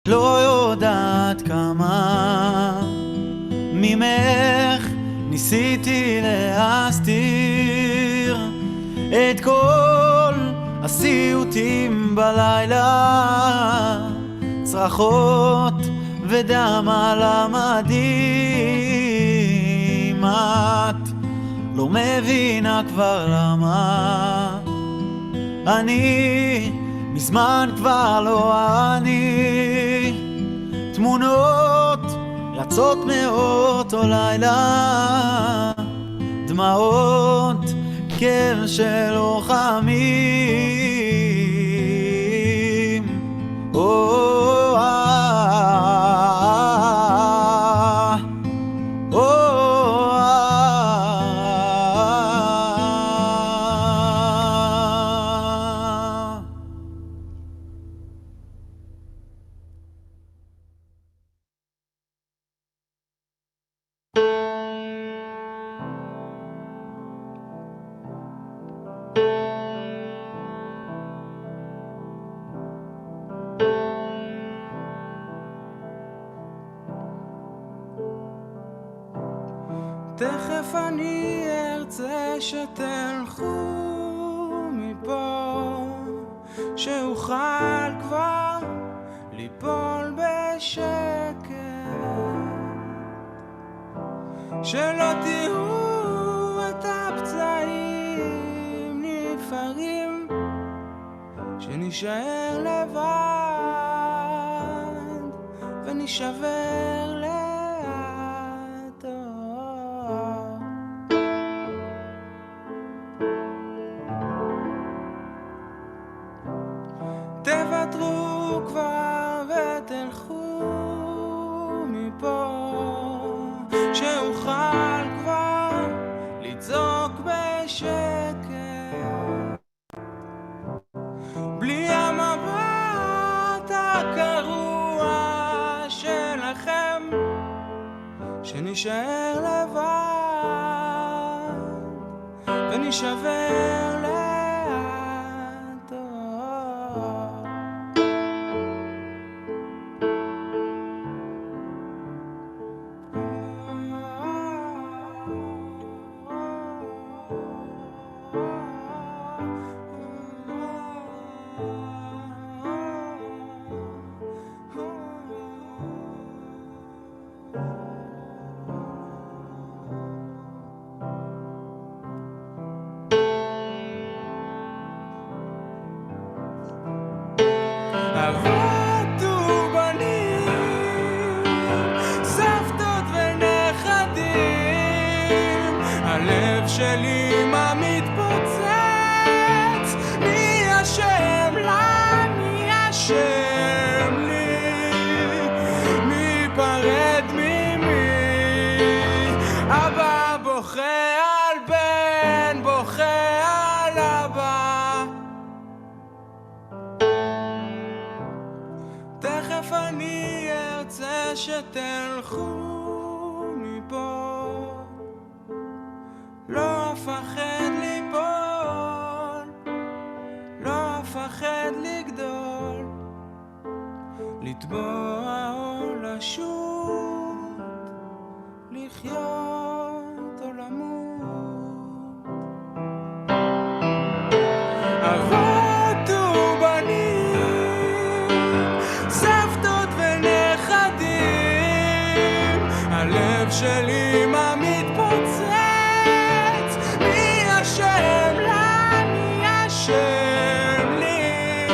לא יודעת כמה ממך ניסיתי להסתיר את כל הסיוטים בלילה, צרחות ודם על המדים. את לא מבינה כבר למה אני מזמן כבר לא אני. תמונות רצות מאותו לילה, דמעות כאב של לוחמים. תכף אני ארצה שתלכו מפה, שאוכל כבר ליפול בשקט, שלא תראו את הפצעים נפערים, שנשאר לבד ונשבר לאט. תוותרו כבר ותלכו מפה, שאוכל כבר לצעוק בשקט, בלי המבט הקרוע שלכם, שנשאר לבד ונשבר לאט. אבות ובנים, סבתות ונכדים, הלב שלי מה מתפוצץ, מי אשם לה, מי אשם לי, מי פרד ממי. אבא בוכה על בן, בוכה על אבא, תכף אני ארצה שתלכו מפה, לא אפחד ליפול, לא אפחד לגדול, לטבוע או לשוט, לחיות או למות. אבות ובנים, סבתות ונכדים, הלב שלי מה מתפוצץ, מי אשם לה, מי אשם לי,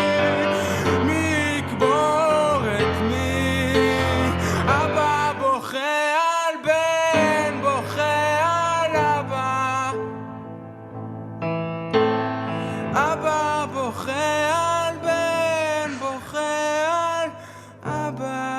מי יקבור את מי. אבא בוכה על בן, בוכה על אבא, אבא בוכה על בן, בוכה על אבא.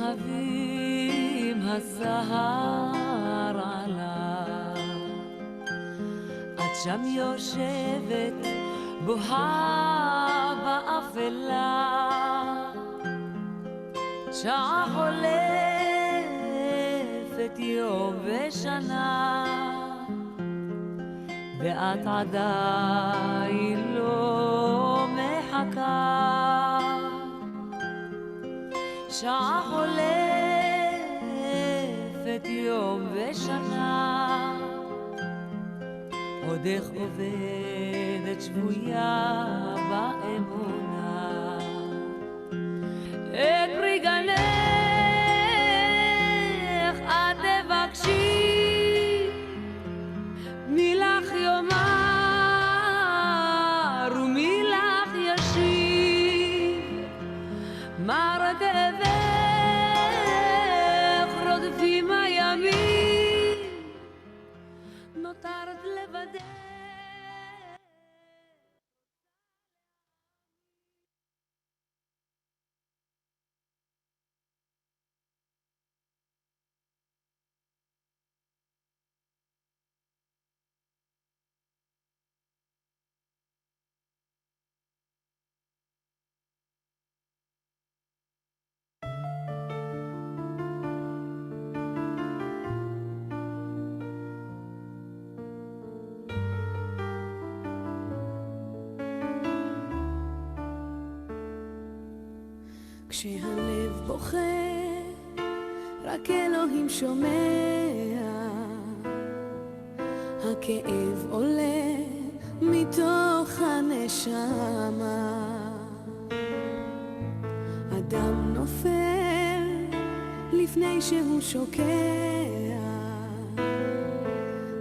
שלהבים הזהר עלה, את שם יושבת בוהה באפלה, שעה חולפת יום ושנה, ואת עדיין לא מחכה. שעה חולפת יום ושנה, עודך עובדת שבויה באמונה. את פרי גנך את תבקשי, מי לך יאמר ומי לך ישיב, מרדבך רודפים הימים, נותרת לבדך. כשהלב בוכה, רק אלוהים שומע, הכאב עולה מתוך הנשמה, אדם נופל לפני שהוא שוקע,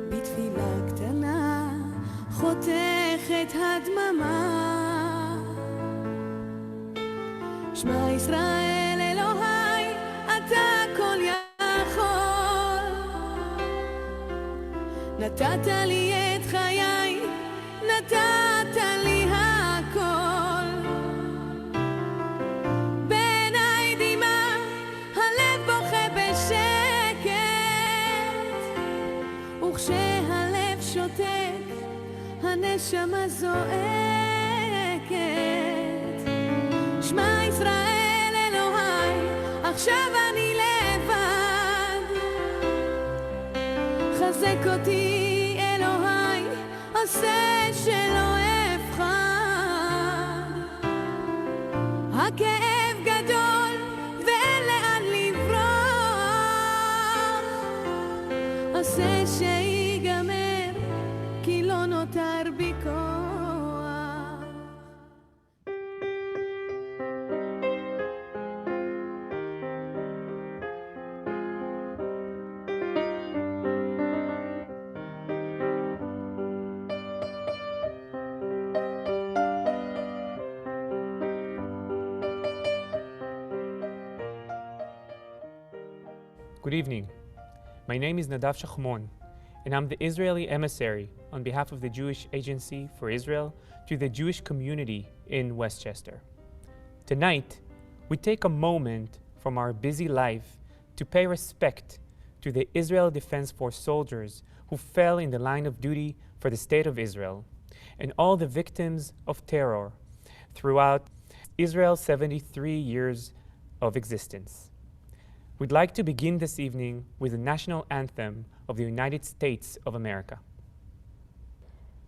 בתפילה קטנה חותכת הדממה. שמע ישראל אלוהי, אתה כל יכול, נתת לי את חיי, נתת לי הכל. בעיניי דמעה, הלב בוכה בשקט, וכשהלב שותק, הנשמה זועקת. שמע ישראל אלוהי, עכשיו אני לבד, חזק אותי אלוהי, עושה שלא אבחר. הכאב גדול ואין לאן לברוח, עושה שיגמר כי לא נותר בי כוח. Good evening. My name is Nadav Shachmon, and I'm the Israeli emissary on behalf of the Jewish Agency for Israel to the Jewish community in Westchester. Tonight, we take a moment from our busy life to pay respect to the Israel Defense Force soldiers who fell in the line of duty for the State of Israel, and all the victims of terror throughout Israel's 73 years of existence. We'd like to begin this evening with the national anthem of the United States of America.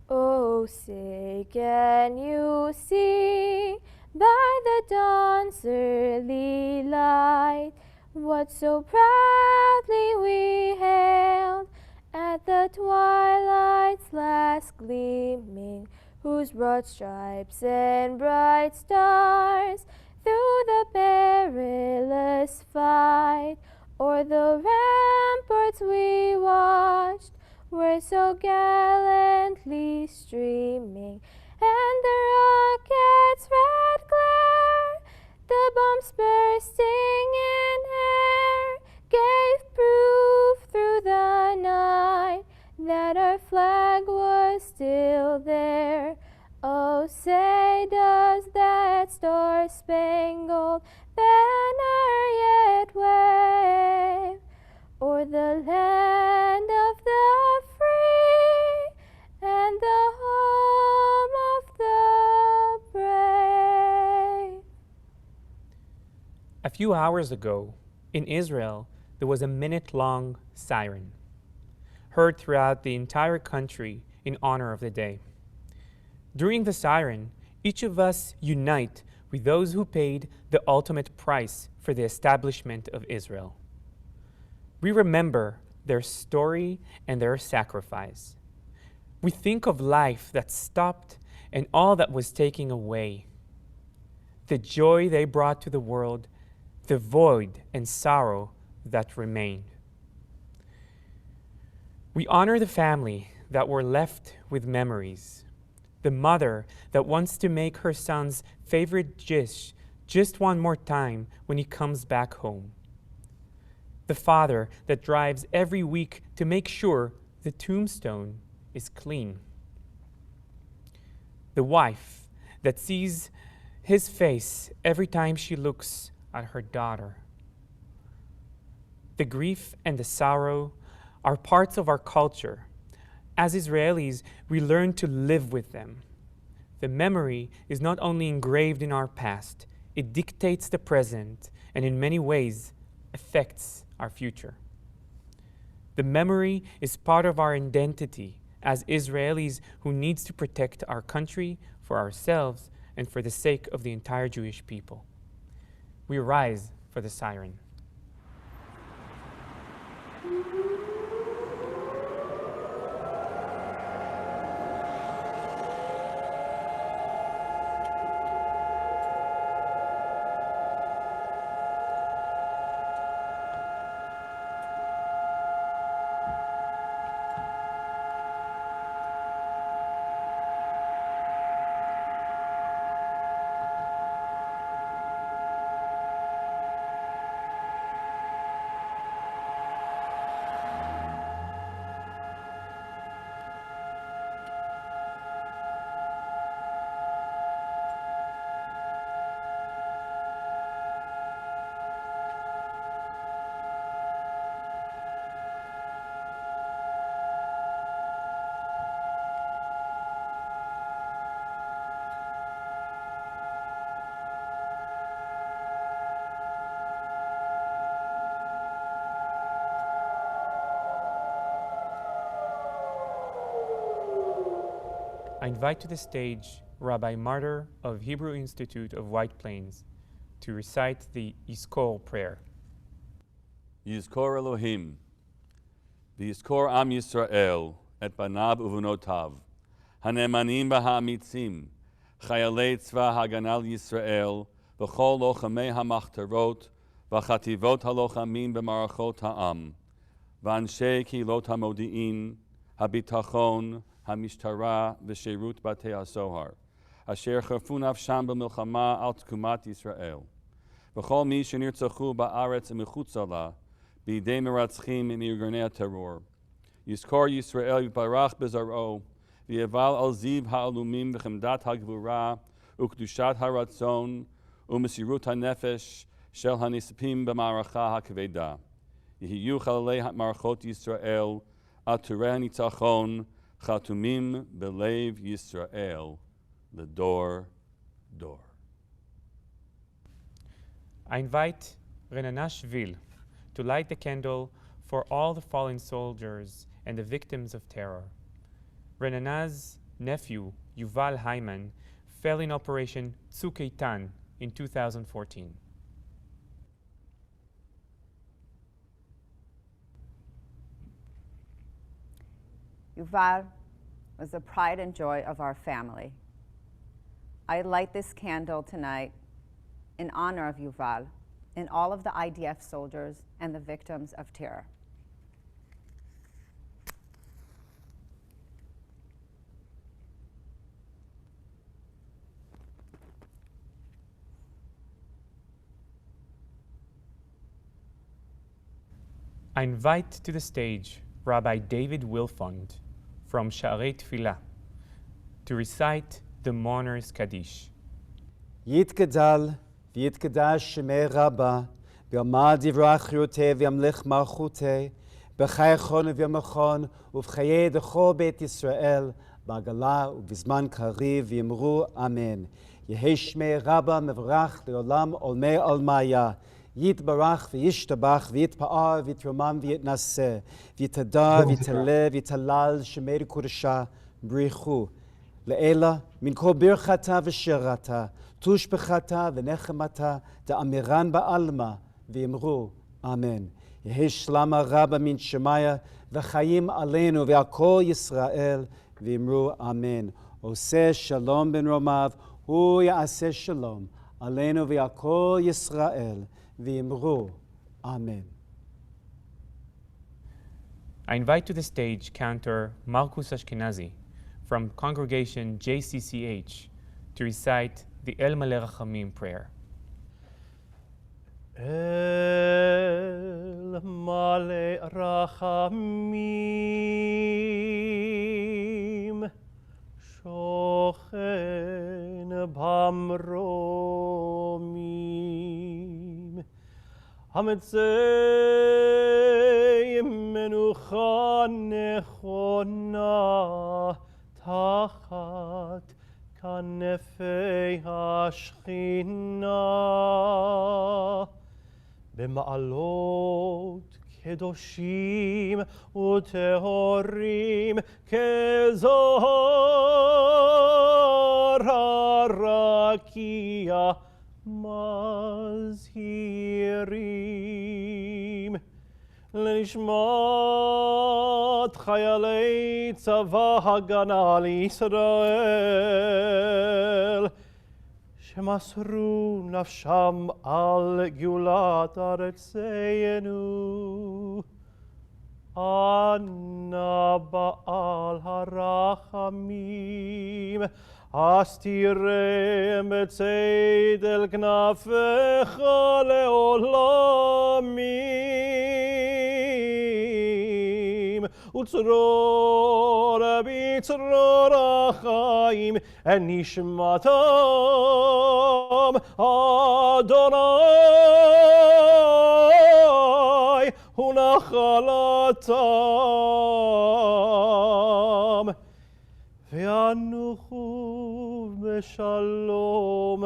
Oh, say, can you see by the dawn's early light what so proudly we hailed at the twilight's last gleaming, whose broad stripes and bright stars through the perilous fight o'er the ramparts we watched were so gallantly streaming, and the rockets' red glare, the bombs bursting in air, gave proof through the night that our flag was still there. Oh, say does that star-spangled banner yet wave the land of the free and the home of the brave. A few hours ago, in Israel, there was a minute-long siren, heard throughout the entire country in honor of the day. During the siren, each of us unite with those who paid the ultimate price for the establishment of Israel. We remember their story and their sacrifice. We think of life that stopped and all that was taken away, the joy they brought to the world, the void and sorrow that remained. We honor the family that were left with memories, the mother that wants to make her son's favorite dish just one more time when he comes back home, the father that drives every week to make sure the tombstone is clean, the wife that sees his face every time she looks at her daughter. The grief and the sorrow are parts of our culture. As Israelis, we learn to live with them. The memory is not only engraved in our past, it dictates the present and in many ways affects our future. The memory is part of our identity as Israelis who needs to protect our country for ourselves and for the sake of the entire Jewish people. We rise for the siren. I invite to the stage Rabbi Martyr of Hebrew Institute of White Plains to recite the Yizkor prayer. Yizkor Elohim, v'yizkor Am Yisrael, et banav uvunotav, hanemanim v'ha'amitzim, chayalei tzva haganal Yisrael, v'chol lochamei hamachtarot, v'chativot halochamim b'marachot ha'am, v'anshei kilot hamodi'in, habitachon, המשטרה ושירות בתי הסוהר, אשר חרפו נפשם במלחמה על תקומת ישראל, וכל מי שנרצחו בארץ ומחוצה לה, בידי מרצחים מארגוני הטרור. יזכור ישראל יתברך בזרעו, ויבל על זיו העלומים וחמדת הגבורה, וקדושת הרצון, ומסירות הנפש של הנספים במערכה הכבדה. יהיו חללי מערכות ישראל, עטורי הניצחון, Chatumim belev Yisrael, ledor dor. I invite Renana Shvil to light the candle for all the fallen soldiers and the victims of terror. Renana's nephew, Yuval Hyman, fell in Operation Tzuk Eitan in 2014. Yuval was the pride and joy of our family. I light this candle tonight in honor of Yuval and all of the IDF soldiers and the victims of terror. I invite to the stage Rabbi David Wilfond from Sha'arei Tefillah to recite the Mourner's Kaddish. יתגדל ויתקדש שמי רבה, ויאמר דברי חיותי וימליך מלכותי, בחייכון וביומכון ובחיי דכל בית ישראל, בעגלה ובזמן קריב, ויאמרו אמן. יהי שמי רבה מברך לעולם עולמי עולמיה. יתברך וישתבח ויתפאר ויתרומם ויתנשא, ויתהדר ויתהלל ויתהלל שמי קודשה בריחו. לאלה מן כל ברכתה ושירתה, תושבחתה ונחמתה, דאמירן בעלמא, ויאמרו אמן. יהי שלמה רבה מן שמיה, וחיים עלינו ועל כל ישראל, ויאמרו אמן. עושה שלום בין רומיו, הוא יעשה שלום עלינו ועל כל ישראל, ויאמרו אמן. I invite to the stage Cantor Marcus Ashkenazi from congregation JCCH to recite the El Maleh Rachamim prayer. El Maleh Rachamim Shochen Bamromim Hametzei Menucha Nechona Tachat Kanefei Hashchina במעלות קדושים וטהורים כזוהר הרקיע מזהירים לנשמת חיילי צבא הגנה לישראל שמסרו נפשם על גאולת ארצנו. אנא בעל הרחמים, הסתירם בצד אל כנפיך לעולמים, וצרור בצרור החיים את נשמתם, אדוני הוא נחלתם, וינוחו בשלום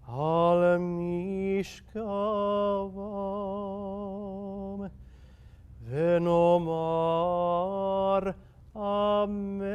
על משכבם, ונאמר אמן.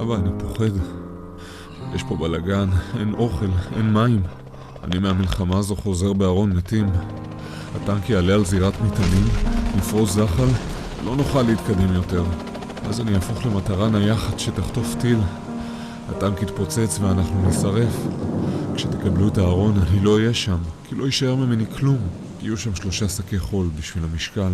אבא, אני פוחד. יש פה בלגן, אין אוכל, אין מים. אני מהמלחמה הזו חוזר בארון מתים. הטנק יעלה על זירת מטענים, נפרוס זחל, לא נוכל להתקדם יותר. אז אני אהפוך למטרה נייחת שתחטוף טיל. הטנק יתפוצץ ואנחנו נשרף. כשתקבלו את הארון אני לא אהיה שם, כי לא יישאר ממני כלום. יהיו שם 3 שקי חול בשביל המשקל.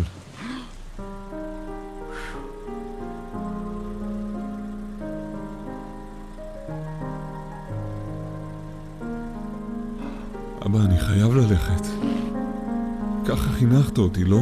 אבא, אני חייב ללכת. ככה חינכת אותי, לא?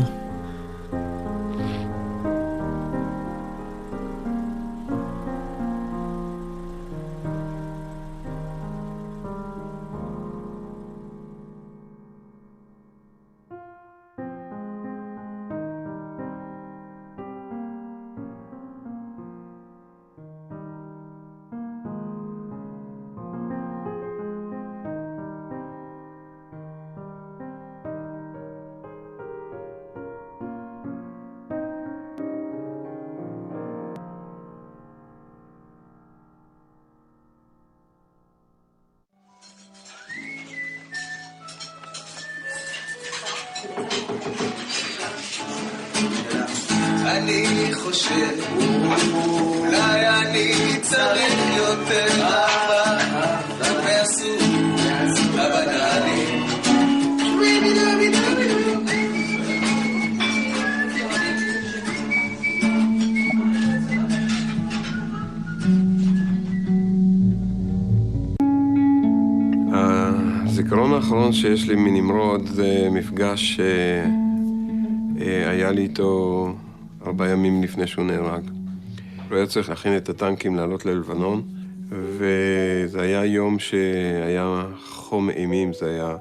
אני חושב, אולי אני צריך יותר אהבה, ועשו הבנאלי. הזיכרון האחרון שיש לי מנמרוד זה מפגש שהיה לי איתו 4 ימים לפני שהוא נהרג. הוא היה צריך להכין את הטנקים לעלות ללבנון, וזה היה יום שהיה חום אימים, זה היה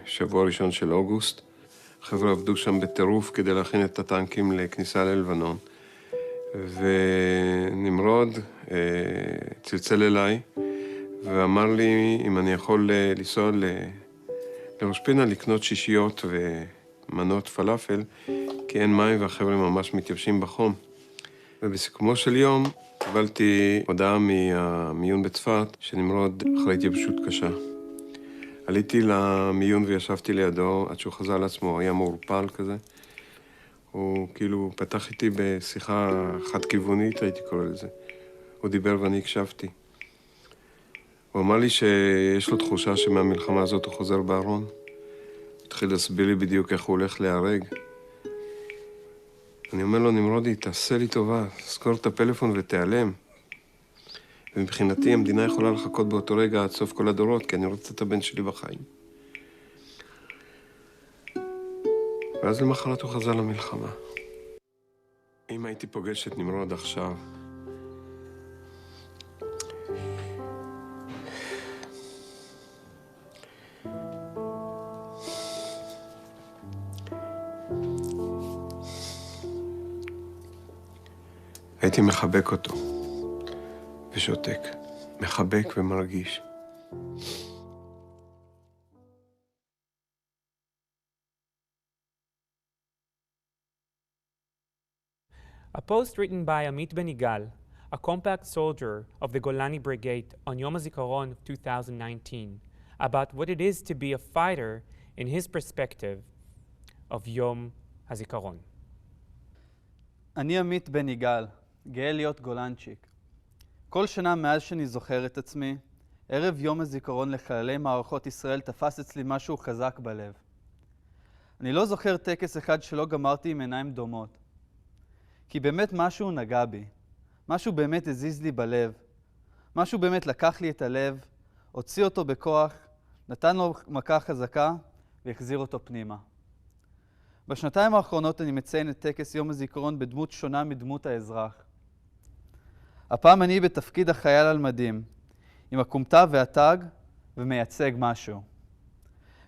שבוע ראשון של אוגוסט. החבר'ה עבדו שם בטירוף כדי להכין את הטנקים לכניסה ללבנון. ונמרוד צלצל אליי ואמר לי אם אני יכול לנסוע לראש פינה לקנות שישיות ומנות פלאפל, כי אין מים והחבר'ה ממש מתייבשים בחום. ובסיכומו של יום קיבלתי הודעה מהמיון בצפת שנמרוד אחרי התייבשות קשה. עליתי למיון וישבתי לידו עד שהוא חזר לעצמו, הוא היה מעורפל כזה. הוא כאילו פתח איתי בשיחה חד-כיוונית, הייתי קורא לזה. הוא דיבר ואני הקשבתי. הוא אמר לי שיש לו תחושה שמהמלחמה הזאת הוא חוזר בארון. הוא התחיל להסביר לי בדיוק איך הוא הולך להיהרג. אני אומר לו, נמרודי, תעשה לי טובה, סגור את הפלאפון ותיעלם. ומבחינתי המדינה יכולה לחכות באותו רגע עד סוף כל הדורות, כי אני רוצה את הבן שלי בחיים. ואז למחרת הוא חזר למלחמה. אם הייתי פוגש את נמרוד עכשיו, הייתי מחבק אותו ושותק, מחבק ומרגיש. A post written by Amit Ben Igal, a compact soldier of the Golani Brigade on Yom Hazikaron of 2019, about what it is to be a fighter in his perspective of Yom Hazikaron. אני עמית בן יגאל, גאה להיות גולנצ'יק. כל שנה מאז שאני זוכר את עצמי, ערב יום הזיכרון לחללי מערכות ישראל תפס אצלי משהו חזק בלב. אני לא זוכר טקס אחד שלא גמרתי עם עיניים דומות. כי באמת משהו נגע בי, משהו באמת הזיז לי בלב, משהו באמת לקח לי את הלב, הוציא אותו בכוח, נתן לו מכה חזקה והחזיר אותו פנימה. בשנתיים האחרונות אני מציין את טקס יום הזיכרון בדמות שונה מדמות האזרח. הפעם אני בתפקיד החייל על מדים, עם הכומתה והטג ומייצג משהו.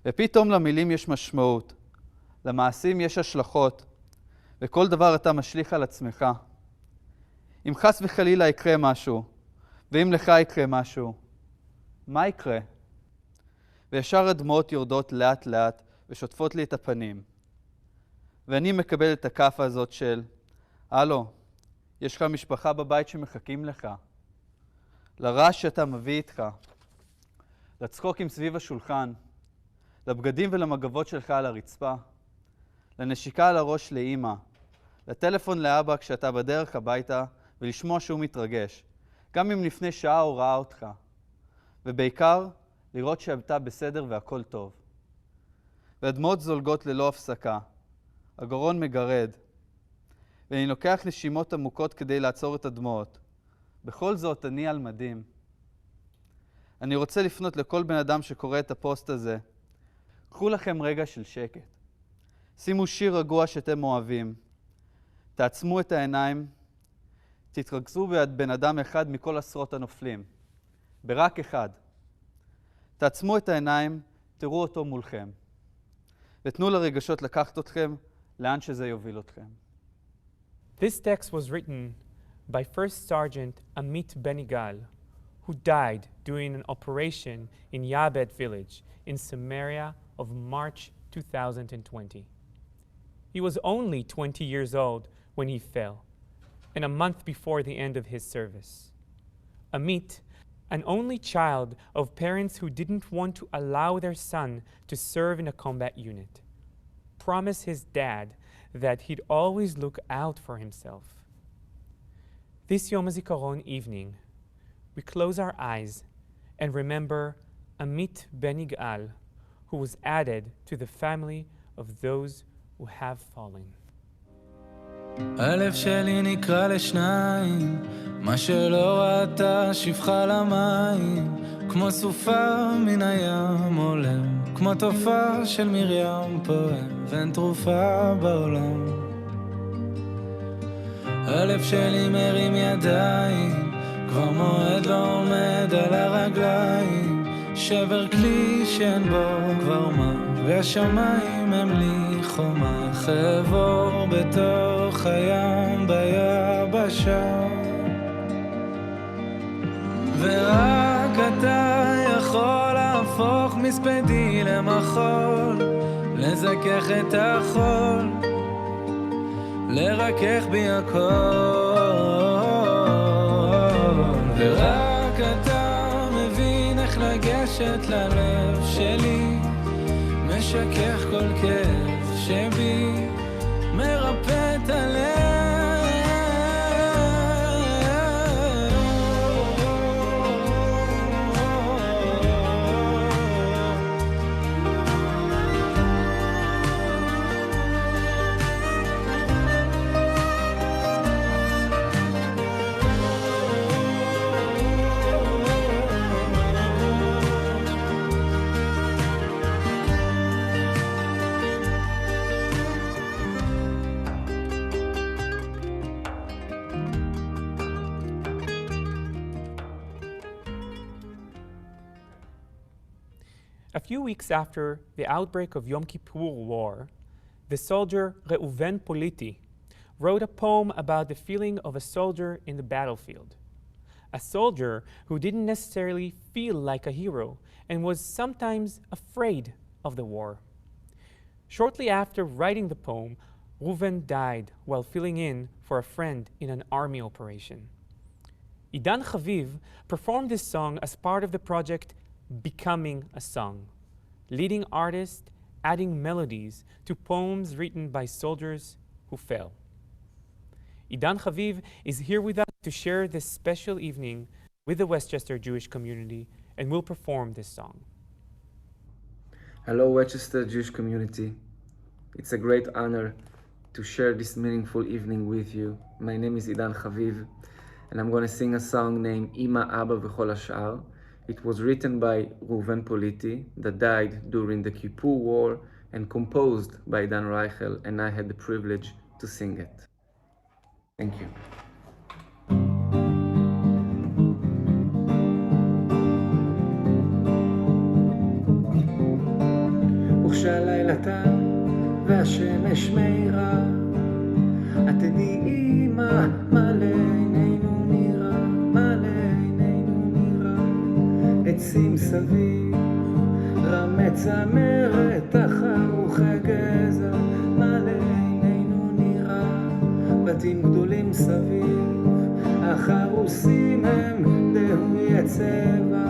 ופתאום למילים יש משמעות, למעשים יש השלכות, וכל דבר אתה משליך על עצמך. אם חס וחלילה יקרה משהו, ואם לך יקרה משהו, מה יקרה? וישר הדמעות יורדות לאט לאט ושוטפות לי את הפנים. ואני מקבל את הכאפה הזאת של, הלו, יש לך משפחה בבית שמחכים לך. לרעש שאתה מביא איתך. לצחוקים סביב השולחן. לבגדים ולמגבות שלך על הרצפה. לנשיקה על הראש לאמא. לטלפון לאבא כשאתה בדרך הביתה ולשמוע שהוא מתרגש. גם אם לפני שעה הוא ראה אותך. ובעיקר, לראות שאתה בסדר והכל טוב. והדמעות זולגות ללא הפסקה. הגרון מגרד. ואני לוקח נשימות עמוקות כדי לעצור את הדמעות. בכל זאת, אני על מדים. אני רוצה לפנות לכל בן אדם שקורא את הפוסט הזה. קחו לכם רגע של שקט. שימו שיר רגוע שאתם אוהבים. תעצמו את העיניים. תתרכזו בבן אדם אחד מכל עשרות הנופלים. ברק אחד. תעצמו את העיניים, תראו אותו מולכם. ותנו לרגשות לקחת אתכם לאן שזה יוביל אתכם. This text was written by First Sergeant Amit Ben Igal, who died during an operation in Yabed village in Samaria of March 2020. He was only 20 years old when he fell, and a month before the end of his service. Amit, an only child of parents who didn't want to allow their son to serve in a combat unit. promise his dad that he'd always look out for himself. This Yom Hazikaron evening, we close our eyes and remember Amit Ben Yigal, who was added to the family of those who have fallen. הלב שלי נקרא לשניים, מה שלא ראתה שפחה למים, כמו סופה מן הים עולם, כמו תופעה של מרים פועם, ואין תרופה בעולם. הלב שלי מרים ידיים, כבר מועד לא עומד על הרגליים, שבר כלי שאין בו כבר מה, והשמיים הם לי חומה, חבור בתוך הים ביבשה, ורק אתה יכול להפוך מספדי למחול, לזכך את החול, לרכך בי הכל, ורק אתה מבין איך לגשת ללב שלי, משכך כל כאב שבי, מרפא את הלב. A few weeks after the outbreak of Yom Kippur War, the soldier Reuven Politi wrote a poem about the feeling of a soldier in the battlefield. A soldier who didn't necessarily feel like a hero and was sometimes afraid of the war. Shortly after writing the poem, Reuven died while filling in for a friend in an army operation. Idan Chaviv performed this song as part of the project Becoming a Song, leading artist adding melodies to poems written by soldiers who fell. Idan Chaviv is here with us to share this special evening with the Westchester Jewish community and will perform this song. Hello, Westchester Jewish community. It's a great honor to share this meaningful evening with you. My name is Idan Chaviv, and I'm going to sing a song named Ima Abba V'chol Hashar. It was written by Reuven Politi, that died during the Kippur War, and composed by Dan Reichel, and I had the privilege to sing it. Thank you. וכשהלילה תם והשמש מאירה, את תדעי אמא מה לעינינו נראה, מה לעינינו נראה. עצים סביב, רמי צמרת, תחרוך הגזע, מה לעינינו נראה. בתים גדולים סביב, החרוסים הם דהוי הצבע,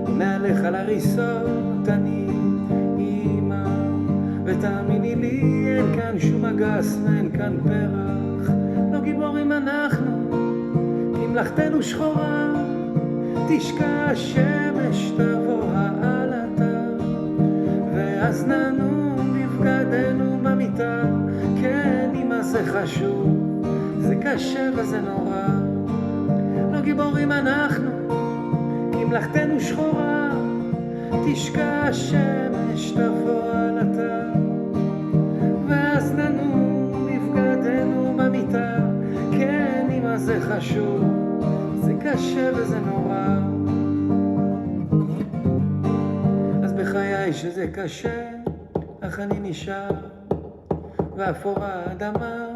ומהלך על הריסות אני אמא, ותאמיני לי אין כאן שום אגס ואין כאן פרח, לא גיבורים אנחנו, כי מלאכתנו שחורה, תשקע השמש תבוא העלתה, ואז ננום בבגדנו במיטה. כן אמא זה חשוב, זה קשה וזה נורא, לא גיבורים אנחנו, כי מלאכתנו שחורה, תשקע השמש תבוא עלתה, ואז ננום בבגדנו במיטה. כן אמא זה חשוב, זה קשה וזה נורא. אז בחיי שזה קשה, אך אני נשאר, ואפור האדמה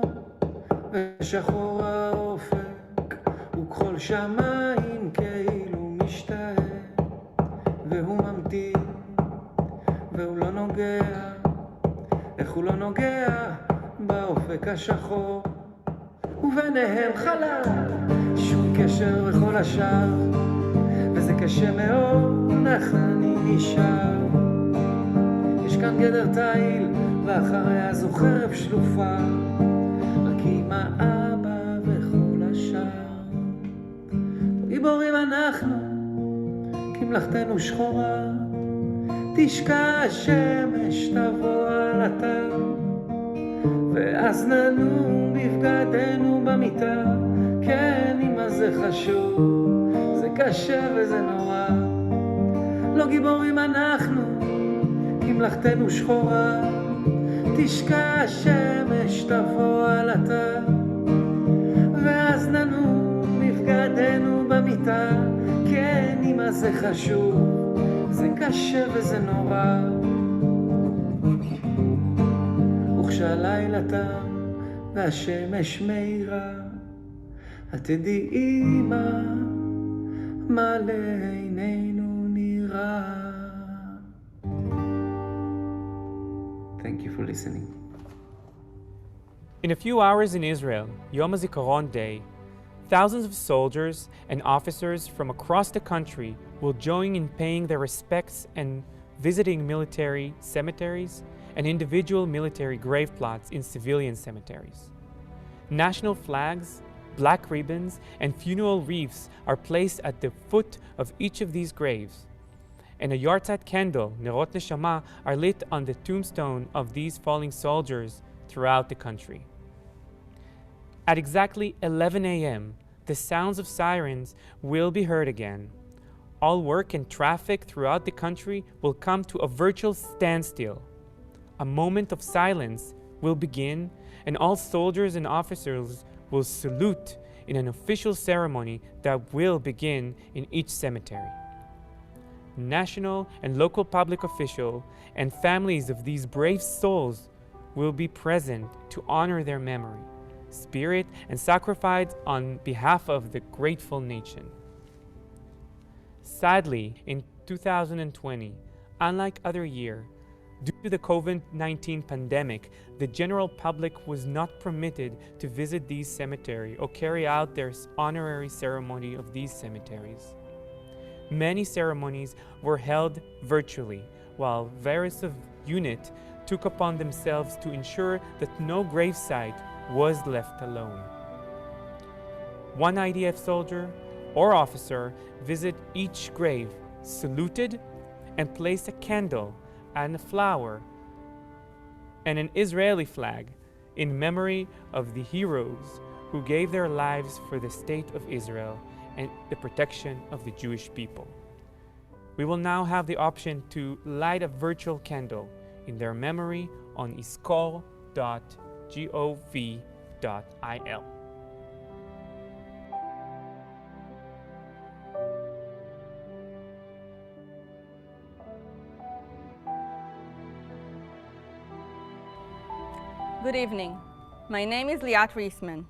ושחור האופק, וכחול שמיים כאילו משתאה, והוא ממתין והוא לא נוגע. איך הוא לא נוגע באופק השחור, וביניהם חלל שום קשר וכל השאר, וזה קשה מאוד, אך אני נשאר. יש כאן גדר תיל, ואחריה זו חרב שלופה, רק עם האבא וכל השאר. גיבורים אנחנו, כי מלאכתנו שחורה, תשקע השמש תבוא על אתר, ואז ננום בבגדנו במיטה. כן, אמא זה חשוב, זה קשה וזה נורא. לא גיבורים אנחנו, כי מלאכתנו שחורה, תשקע השמש תבוא על אתר, ואז ננום בבגדנו במיטה. כן, אמא זה חשוב, זה קשה וזה נורא. וכשהלילה תם והשמש מאירה, את תדעי אמא מה לעינינו נראה. Thank you for listening. In a few hours in Israel, Yom Hazikaron Day, thousands of soldiers and officers from across the country will join in paying their respects and visiting military cemeteries and individual military grave plots in civilian cemeteries. National flags, black ribbons, and funeral wreaths are placed at the foot of each of these graves, and a yahrzeit candle, Nerot Neshama, are lit on the tombstone of these falling soldiers throughout the country. At exactly 11 a.m., the sounds of sirens will be heard again. All work and traffic throughout the country will come to a virtual standstill. A moment of silence will begin, and all soldiers and officers will salute in an official ceremony that will begin in each cemetery. National and local public officials and families of these brave souls will be present to honor their memory, spirit, and sacrifice on behalf of the grateful nation. Sadly, in 2020, unlike other years, due to the COVID-19 pandemic, the general public was not permitted to visit these cemeteries or carry out their honorary ceremony of these cemeteries. Many ceremonies were held virtually, while various units took upon themselves to ensure that no gravesite was left alone. One IDF soldier or officer visited each grave, saluted, and placed a candle and a flower and an Israeli flag in memory of the heroes who gave their lives for the state of Israel and the protection of the Jewish people. We will now have the option to light a virtual candle in their memory on iskor.gov.il. Good evening. My name is Liat Reisman.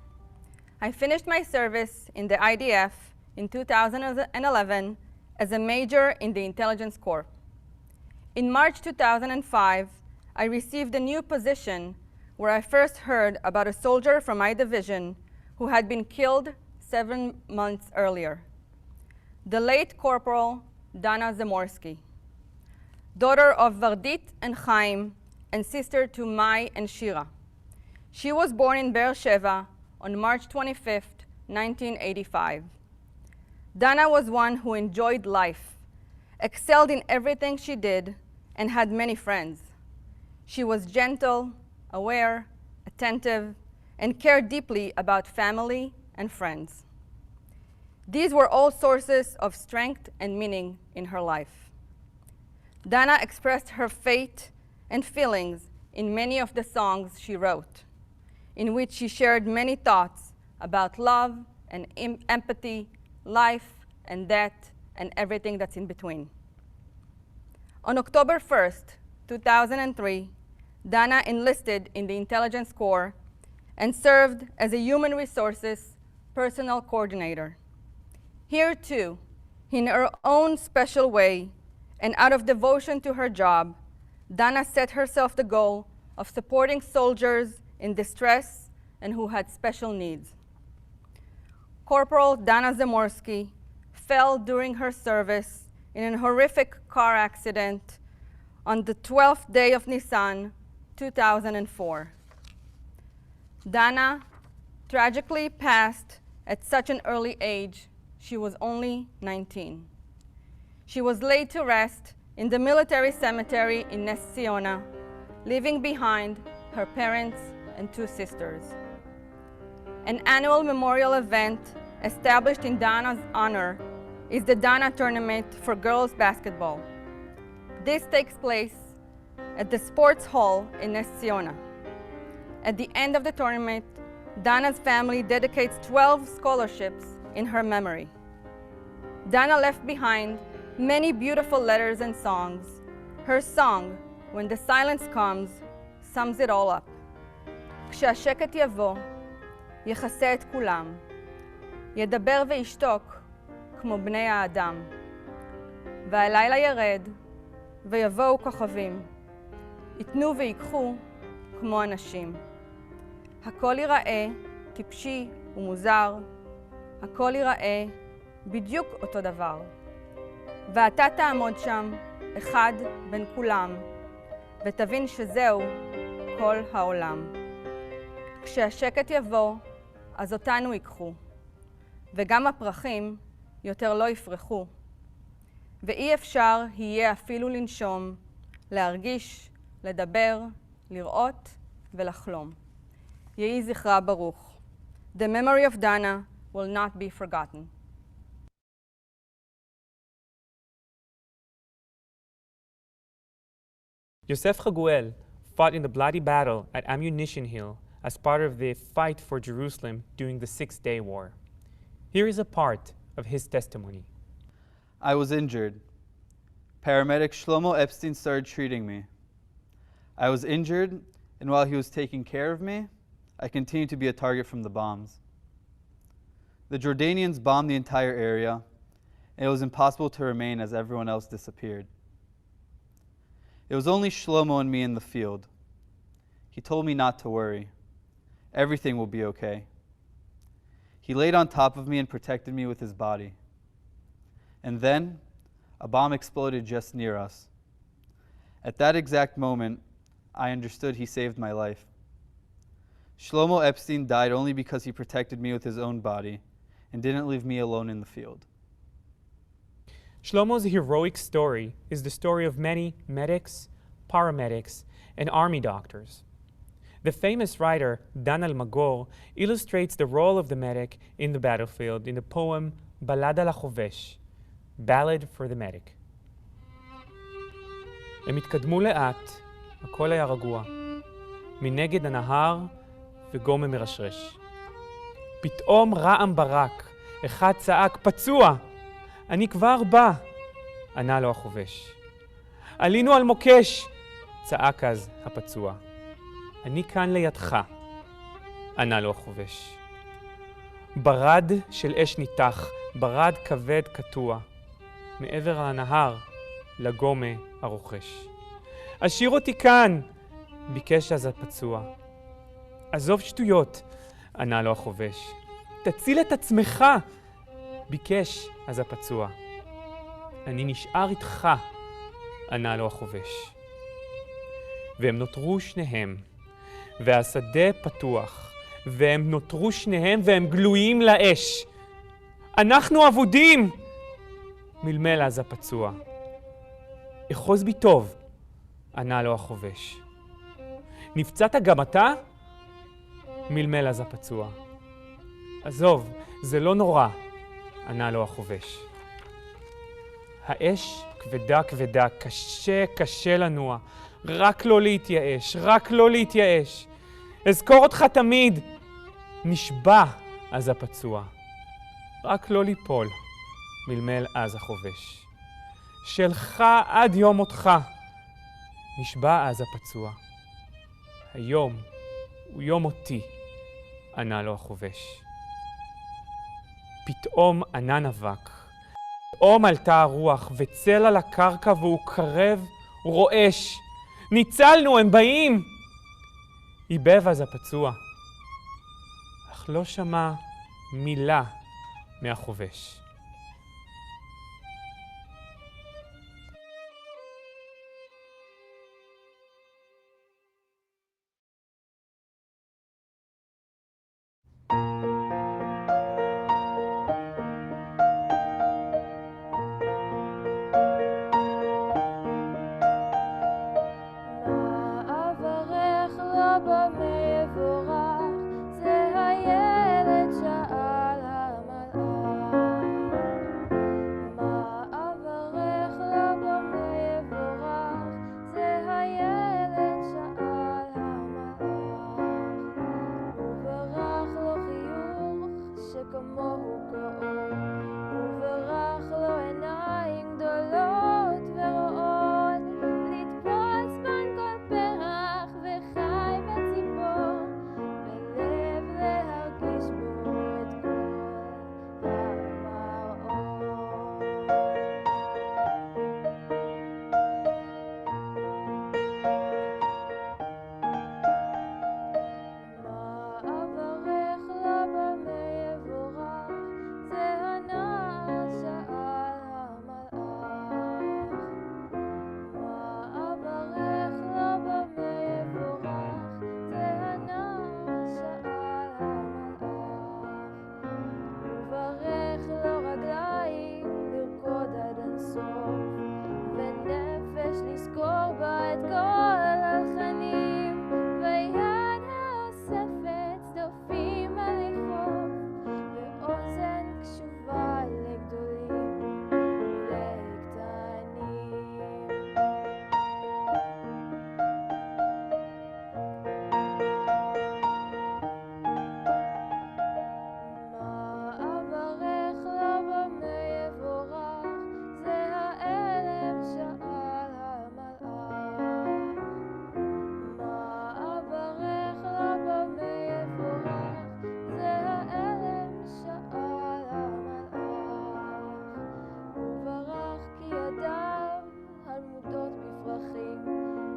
I finished my service in the IDF in 2011 as a major in the Intelligence Corps. In March 2005, I received a new position where I first heard about a soldier from my division who had been killed 7 months earlier. The late Corporal Dana Zamorsky, daughter of Vardit and Chaim, and sister to Mai and Shira. She was born in Be'er Sheva on March 25th, 1985. Dana was one who enjoyed life, excelled in everything she did, and had many friends. She was gentle, aware, attentive, and cared deeply about family and friends. These were all sources of strength and meaning in her life. Dana expressed her fate and feelings in many of the songs she wrote, in which she shared many thoughts about love and empathy, life and death, and everything that's in between. On October 1st, 2003, Dana enlisted in the Intelligence Corps and served as a Human Resources Personal Coordinator. Here too, in her own special way, and out of devotion to her job, Dana set herself the goal of supporting soldiers in distress and who had special needs. Corporal Dana Zamorsky fell during her service in a horrific car accident on the 12th day of Nisan, 2004. Dana tragically passed at such an early age. She was only 19. She was laid to rest in the military cemetery in Nes Ziona, leaving behind her parents and 2 sisters. An annual memorial event established in Dana's honor is the Dana Tournament for girls basketball. This takes place at the sports hall in Nes Ziona. At the end of the tournament, Dana's family dedicates 12 scholarships in her memory. Dana left behind many beautiful letters and songs. Her song, When the Silence Comes, sums it all up. כשהשקט יבוא, יכסה את כולם, ידבר וישתוק כמו בני האדם. והלילה ירד, ויבואו כוכבים, ייתנו ויקחו כמו אנשים. הכל ייראה טיפשי ומוזר, הכל ייראה בדיוק אותו דבר. ואתה תעמוד שם, אחד בין כולם, ותבין שזהו כל העולם. כשהשקט יבוא, אז אותנו ייקחו, וגם הפרחים יותר לא יפרחו, ואי אפשר יהיה אפילו לנשום, להרגיש, לדבר, לראות ולחלום. יהי זכרה ברוך. The memory of Dana will not be forgotten. Yosef Chaguel fought in the bloody battle at Ammunition Hill as part of the fight for Jerusalem during the Six-Day War. Here is a part of his testimony. I was injured. Paramedic Shlomo Epstein started treating me. I was injured, and while he was taking care of me, I continued to be a target from the bombs. The Jordanians bombed the entire area, and it was impossible to remain as everyone else disappeared. It was only Shlomo and me in the field. He told me not to worry. Everything will be okay. He laid on top of me and protected me with his body. And then, a bomb exploded just near us. At that exact moment, I understood he saved my life. Shlomo Epstein died only because he protected me with his own body and didn't leave me alone in the field. Shlomo's heroic story is the story of many medics, paramedics, and army doctors. The famous writer Dan Almagor illustrates the role of the medic in the battlefield in the poem Balad al HaChovesh, Ballad for the Medic. הם התקדמו לאט, הכל היה רגוע. מנגד הנהר וגומם מרשרש. פתאום רעם ברק, אחד צעק, פצוע! אני כבר בא! ענה לו החובש. עלינו על מוקש! צעק אז הפצוע. אני כאן לידך, ענה לו החובש. ברד של אש ניתח, ברד כבד קטוע, מעבר הנהר לגומה הרוכש. השאיר אותי כאן, ביקש אז הפצוע. עזוב שטויות, ענה לו החובש. תציל את עצמך, ביקש אז הפצוע. אני נשאר איתך, ענה לו החובש. והם נותרו שניהם, והשדה פתוח, והם נותרו שניהם והם גלויים לאש. אנחנו אבודים! מלמל אז הפצוע. אחוז בי טוב, ענה לו החובש. נפצעת גם אתה? מלמל אז הפצוע. עזוב, זה לא נורא, ענה לו החובש. האש כבדה כבדה, קשה לנוע. רק לא להתייאש, רק לא להתייאש. אזכור אותך תמיד. נשבע אז הפצוע. רק לא ליפול, מלמל אז החובש. שלך עד יום מותך. נשבע אז הפצוע. היום הוא יום מותי, ענה לו החובש. פתאום ענן אבק. פתאום עלתה הרוח וצל על הקרקע והוא קרב ורועש. ניצלנו, הם באים! איבב אז הפצוע, אך לא שמע מילה מהחובש. במה יבורך, זה הילד שאל המלאך. מה אברך לו במה יבורך, זה הילד שאל המלאך. וברך לו חיוך שכמוהו כאור, וברך לו עיניים גדולות ורואות, לתפוס בן כל פרח וחי וציפור, ולב להרגיש בו את כל המראות. מה אברך לו במה יבורך, זה הנער שאל המלאך. מה אברך לו במה יבורך, זה הנער שאל המלאך. וברך לו רגליים לרקוד עד אינסוף, ונפש לזכור בה את כל הלחנים, ויד האוספת צדופים הליכות, ואוזן קשובה לגדולים ולקטנים. מה אברך לו במה יבורך, זה העלם שאל המלאך. מה אברך לו במה יבורך, זה העלם שאל המלאך. וברך כי ידיו הלמודות בפרחים,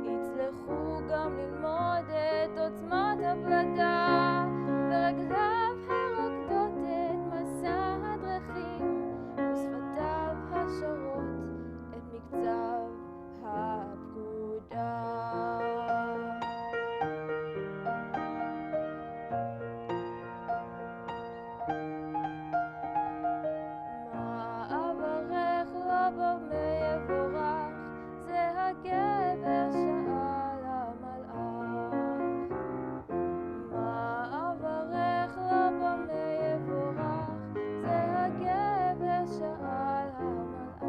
יצלחו גם ללמוד את עוצמת הפלדה, ורגליו הרוקדות את מסע הדרכים, ושפתיו השרות את מקצב הפקודה. מה אברך לו במה יבורך, זה הגבר שאל המלאך. מה אברך לו במה יבורך, זה הגבר שאל המלאך.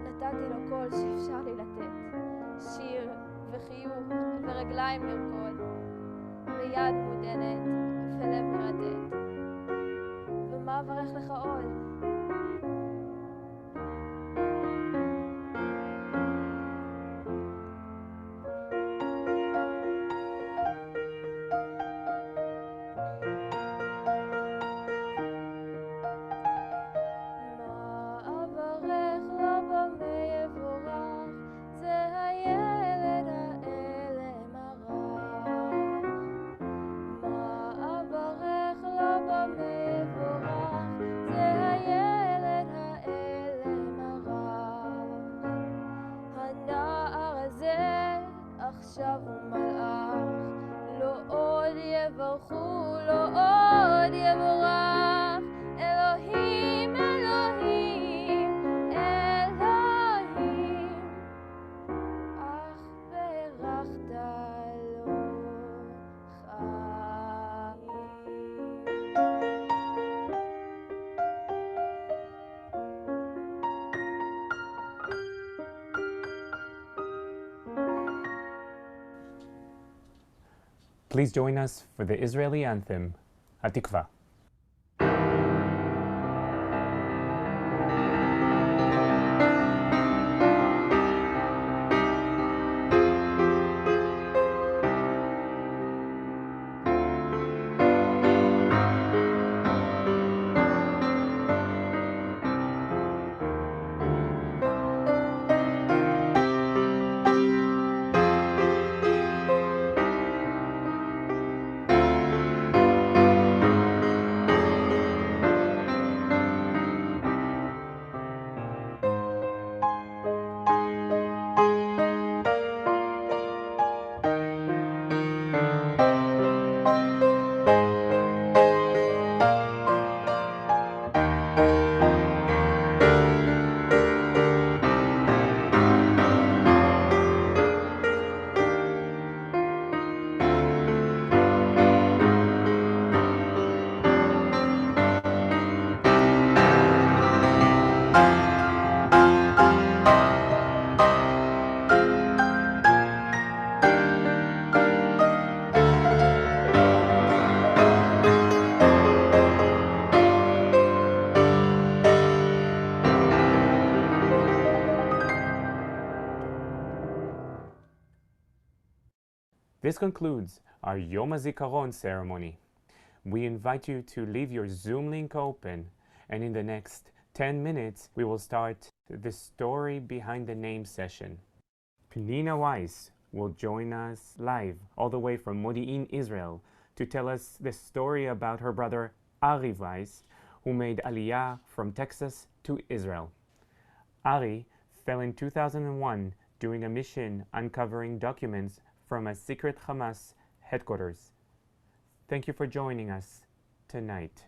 נתתי לו כל שאפשר לי לתת, שיר וחיוך ורגליים לרקוד, ויד מודנת ולב מרטט. ומה אברך לך עוד? מה אברך לו במה יבורך, זה הילד העלם הרך. מה אברך לו במה יבורך, זה הילד העלם הרך. הנער הזה עכשיו הוא מלאך, לא עוד יברכו, לא עוד יבורך. אלוהים, אלוהים, אלוהים, אך ברכת לו חיים. Please join us for the Israeli anthem, Hatikva. This concludes our Yom Hazikaron ceremony. We invite you to leave your Zoom link open, and in the next 10 minutes, we will start the story behind the name session. Penina Weiss will join us live all the way from Modi'in, Israel, to tell us the story about her brother Ari Weiss, who made Aliyah from Texas to Israel. Ari fell in 2001 doing a mission uncovering documents from a secret Hamas headquarters. Thank you for joining us tonight.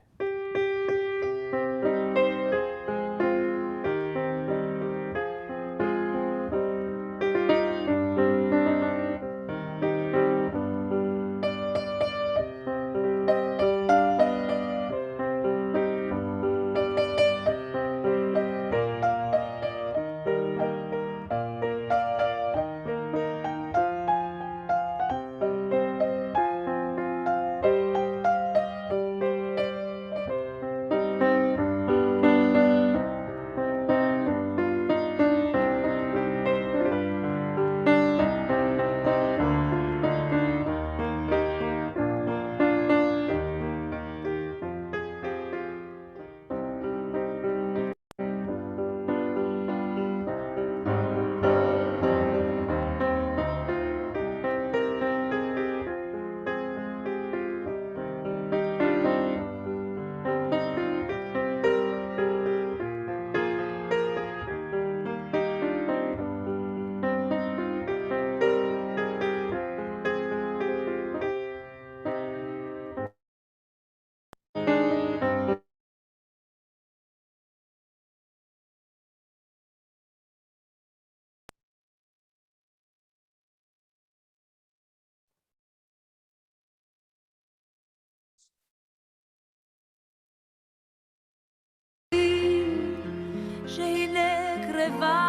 שהנה קרבה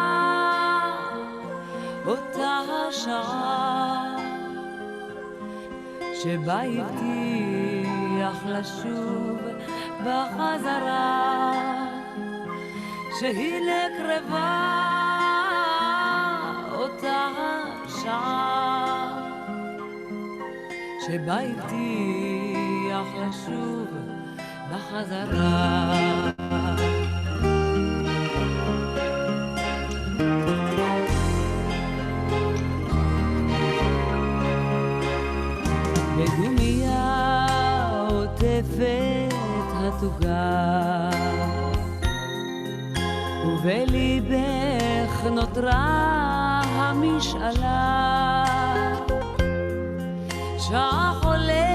אותה השעה שבה הבטיח לשוב בחזרה, שהנה קרבה אותה השעה שבה הבטיח לשוב בחזרה. בדומיה עוטפת התוגה, ובליבך נותרה המשאלה, שעה חולפת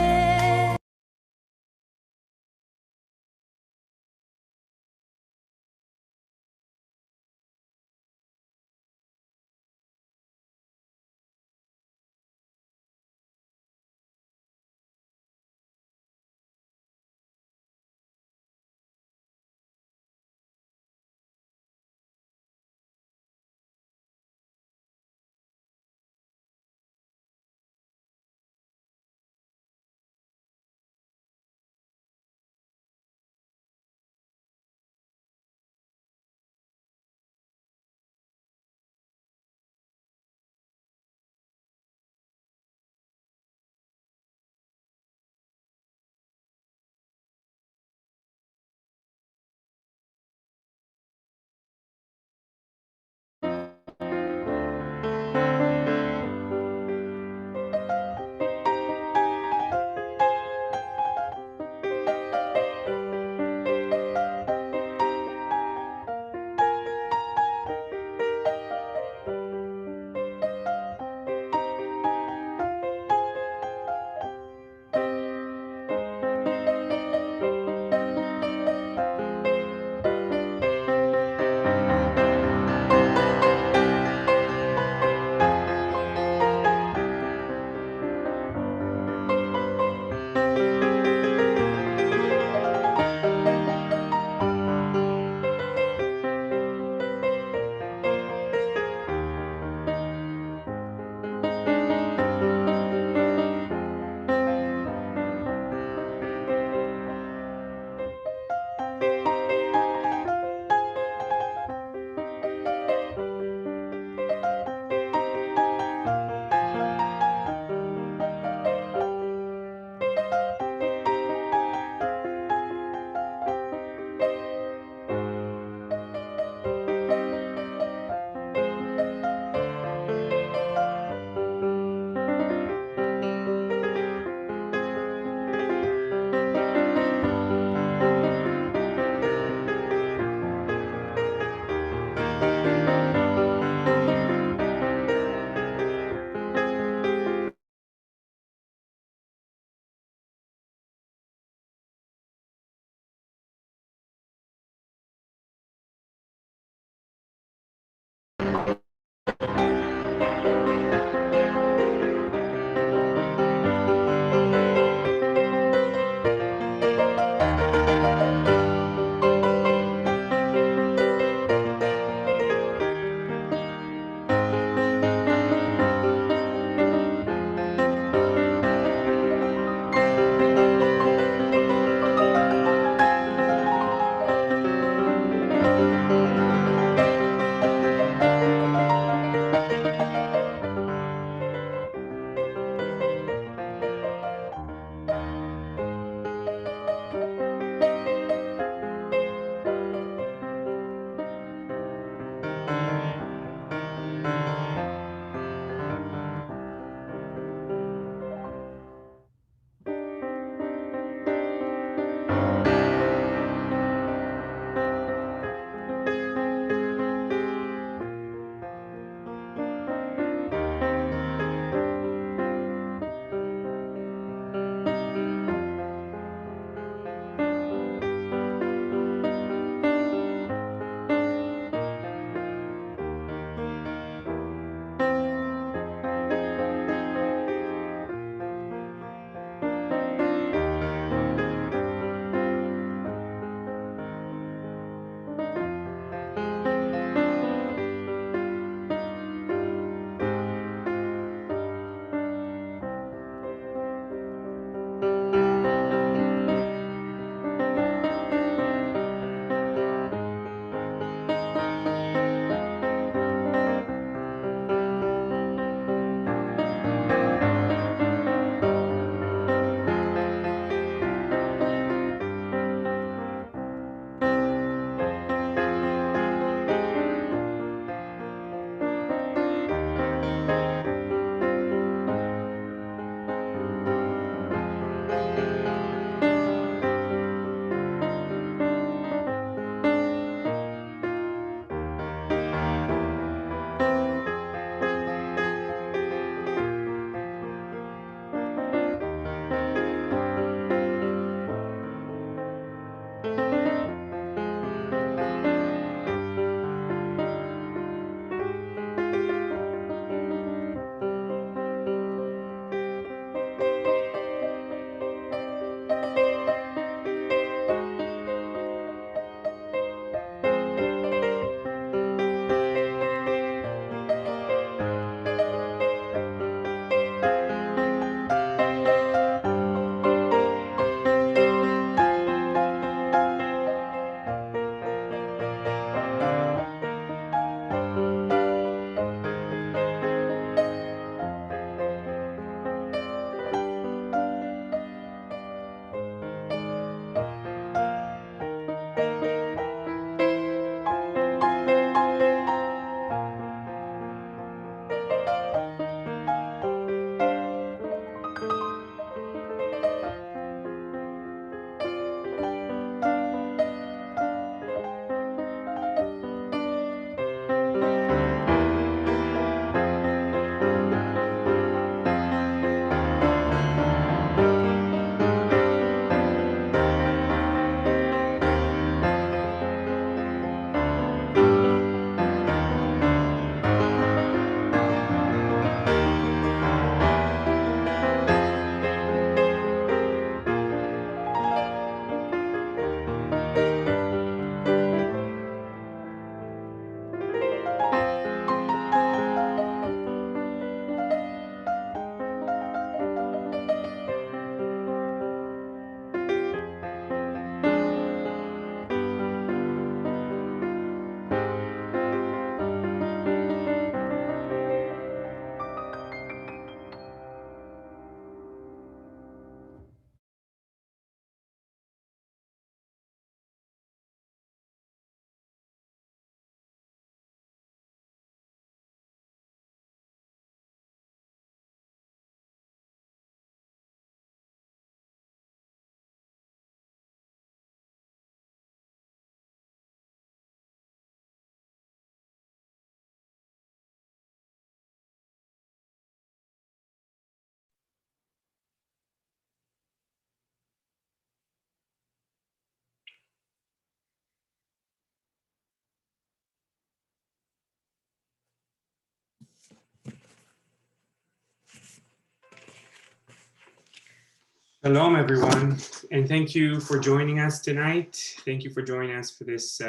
Shalom, everyone, and thank you for joining us tonight. Thank you for joining us for this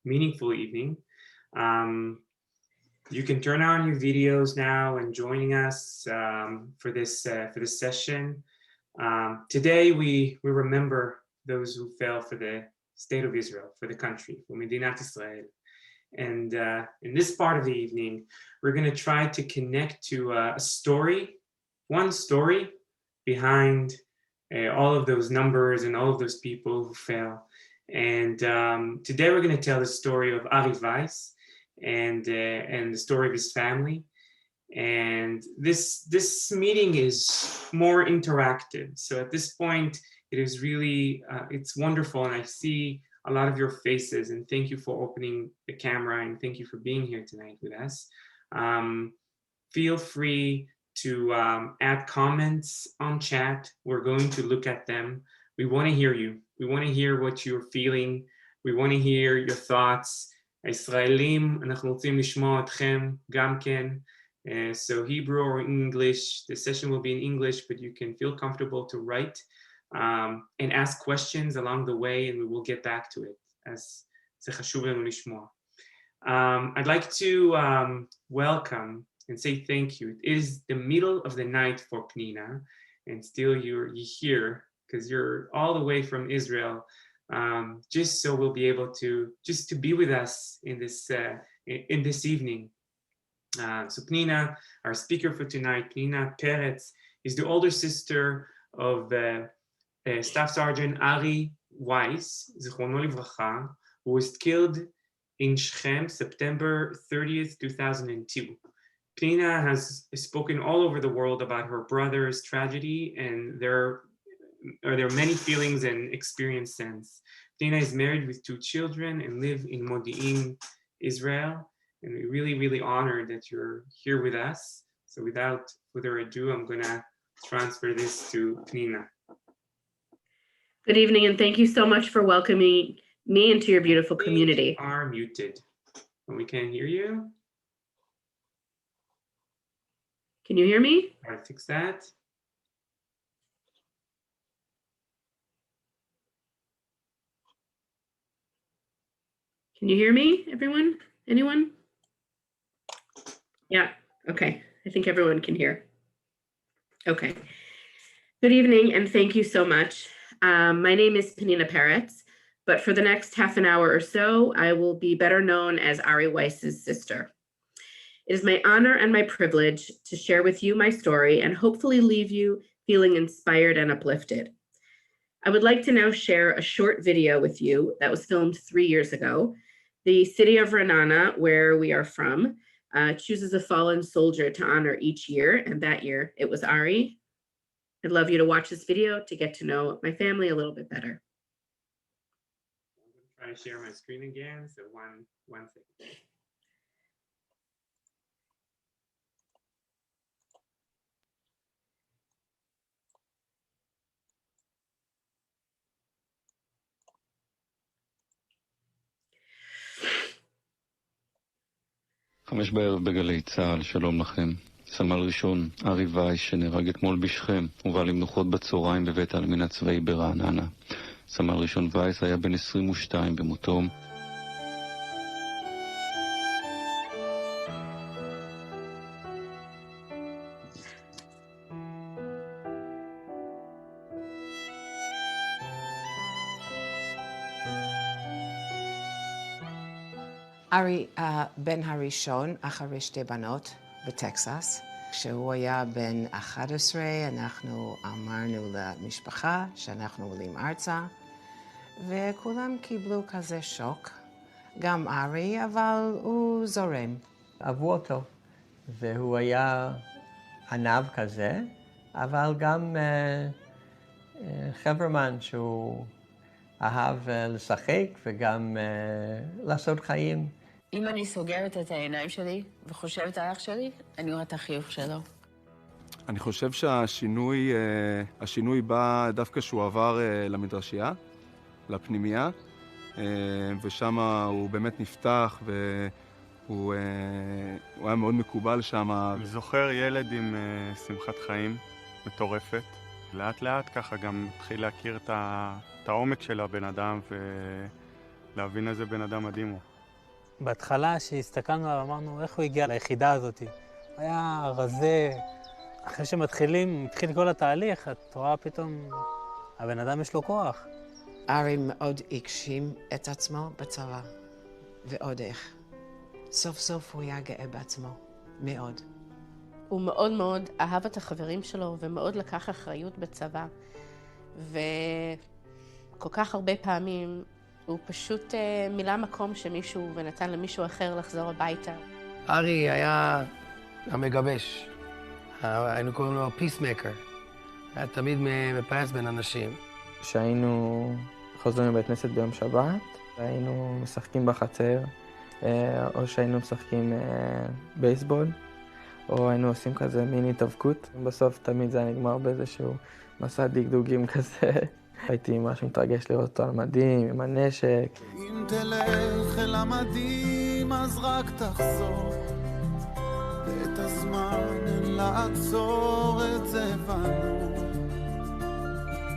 meaningful evening. You can turn on your videos now and joining us for this session. Today, we remember those who fell for the state of Israel, for the country, for Medinat Israel. And in this part of the evening, we're going to try to connect to a story, one story behind all of those numbers and all of those people who fell. And today we're going to tell the story of Ari Weiss and the story of his family. And this meeting is more interactive. So at this point, it is really, it's wonderful. And I see a lot of your faces, and thank you for opening the camera, and thank you for being here tonight with us. Feel free to add comments on chat. We're going to look at them. We want to hear you. We want to hear what you're feeling. We want to hear your thoughts. הישראלים, אנחנו רוצים לשמוע אתכם גם כן. So Hebrew or English, the session will be in English, but you can feel comfortable to write and ask questions along the way, and we will get back to it, as זה חשוב לנו לשמוע. I'd like to welcome and say thank you. It is the middle of the night for Pnina, and still you're here because you're all the way from Israel, just so we'll be able to be with us in this evening. So Pnina, our speaker for tonight, Pnina Peretz, is the older sister of Staff Sergeant Ari Weiss, Zichrono Livracha, who was killed in Shechem, September 30th, 2002. Pnina has spoken all over the world about her brother's tragedy, and there are many feelings and experiences since. Pnina is married with 2 children and live in Modi'in, Israel, and we're really, really honored that you're here with us. So without further ado, I'm gonna transfer this to Pnina. Good evening, and thank you so much for welcoming me into your beautiful community. You are muted, and we can't hear you. Can you hear me? Try to fix that. Can you hear me, everyone? Anyone? Yeah, okay. I think everyone can hear. Okay. Good evening, and thank you so much. My name is Pnina Peretz, but for the next half an hour or so, I will be better known as Ari Weiss's sister. It is my honor and my privilege to share with you my story and hopefully leave you feeling inspired and uplifted. I would like to now share a short video with you that was filmed 3 years ago. The city of Ra'anana, where we are from, chooses a fallen soldier to honor each year, and that year it was Ari. I'd love you to watch this video to get to know my family a little bit better. I'm going to try to share my screen again, so one second. חמש בערב בגלי צה"ל, שלום לכם. סמל ראשון, ארי וייס, שנהרג אתמול בשכם, הובא למנוחות בצהריים בבית העלמין הצבאי ברעננה. סמל ראשון וייס היה בן 22 במותו. ארי בן הראשון אחרי 2 בנות בטקסס. כשהוא היה בן 11, אנחנו אמרנו למשפחה שאנחנו עולים ארצה, וכולם קיבלו כזה שוק. גם ארי, אבל הוא זורם. אהבו אותו, והוא היה ענב כזה, אבל גם חברמן שהוא אהב לשחק וגם לעשות חיים. אם אני סוגרת את העיניים שלי וחושבת על אח שלי, אני רואה את החיוך שלו. אני חושב שהשינוי בא דווקא שהוא עבר למדרשייה, לפנימייה, ושם הוא באמת נפתח והוא היה מאוד מקובל שם. אני זוכר ילד עם שמחת חיים מטורפת, לאט לאט ככה גם התחיל להכיר את העומק של הבן אדם ולהבין איזה בן אדם מדהים הוא. בהתחלה שהסתכלנו עליו אמרנו איך הוא הגיע ליחידה הזאת. היה רזה, אחרי שמתחיל כל התהליך, את רואה פתאום, הבן אדם יש לו כוח. ארי מאוד הגשים את עצמו בצבא, ועוד איך. סוף סוף הוא היה גאה בעצמו, מאוד. הוא מאוד מאוד אהב את החברים שלו ומאוד לקח אחריות בצבא. וכל כך הרבה פעמים הוא פשוט מילא מקום שמישהו ונתן למישהו אחר לחזור הביתה. ארי היה המגבש. היינו קוראים לו פיסמקר. היה תמיד מפייס בין אנשים. כשהיינו חוזרים לבית כנסת ביום שבת, היינו משחקים בחצר, או שהיינו משחקים בייסבול, או היינו עושים כזה מיני התאבקות. בסוף תמיד זה היה נגמר באיזשהו מסע דגדוגים כזה. הייתי ממש מתרגש לראות אותו על מדים, עם הנשק. אם תלך אל המדים אז רק תחזור, ואת הזמן אין לעצור את זה בנו.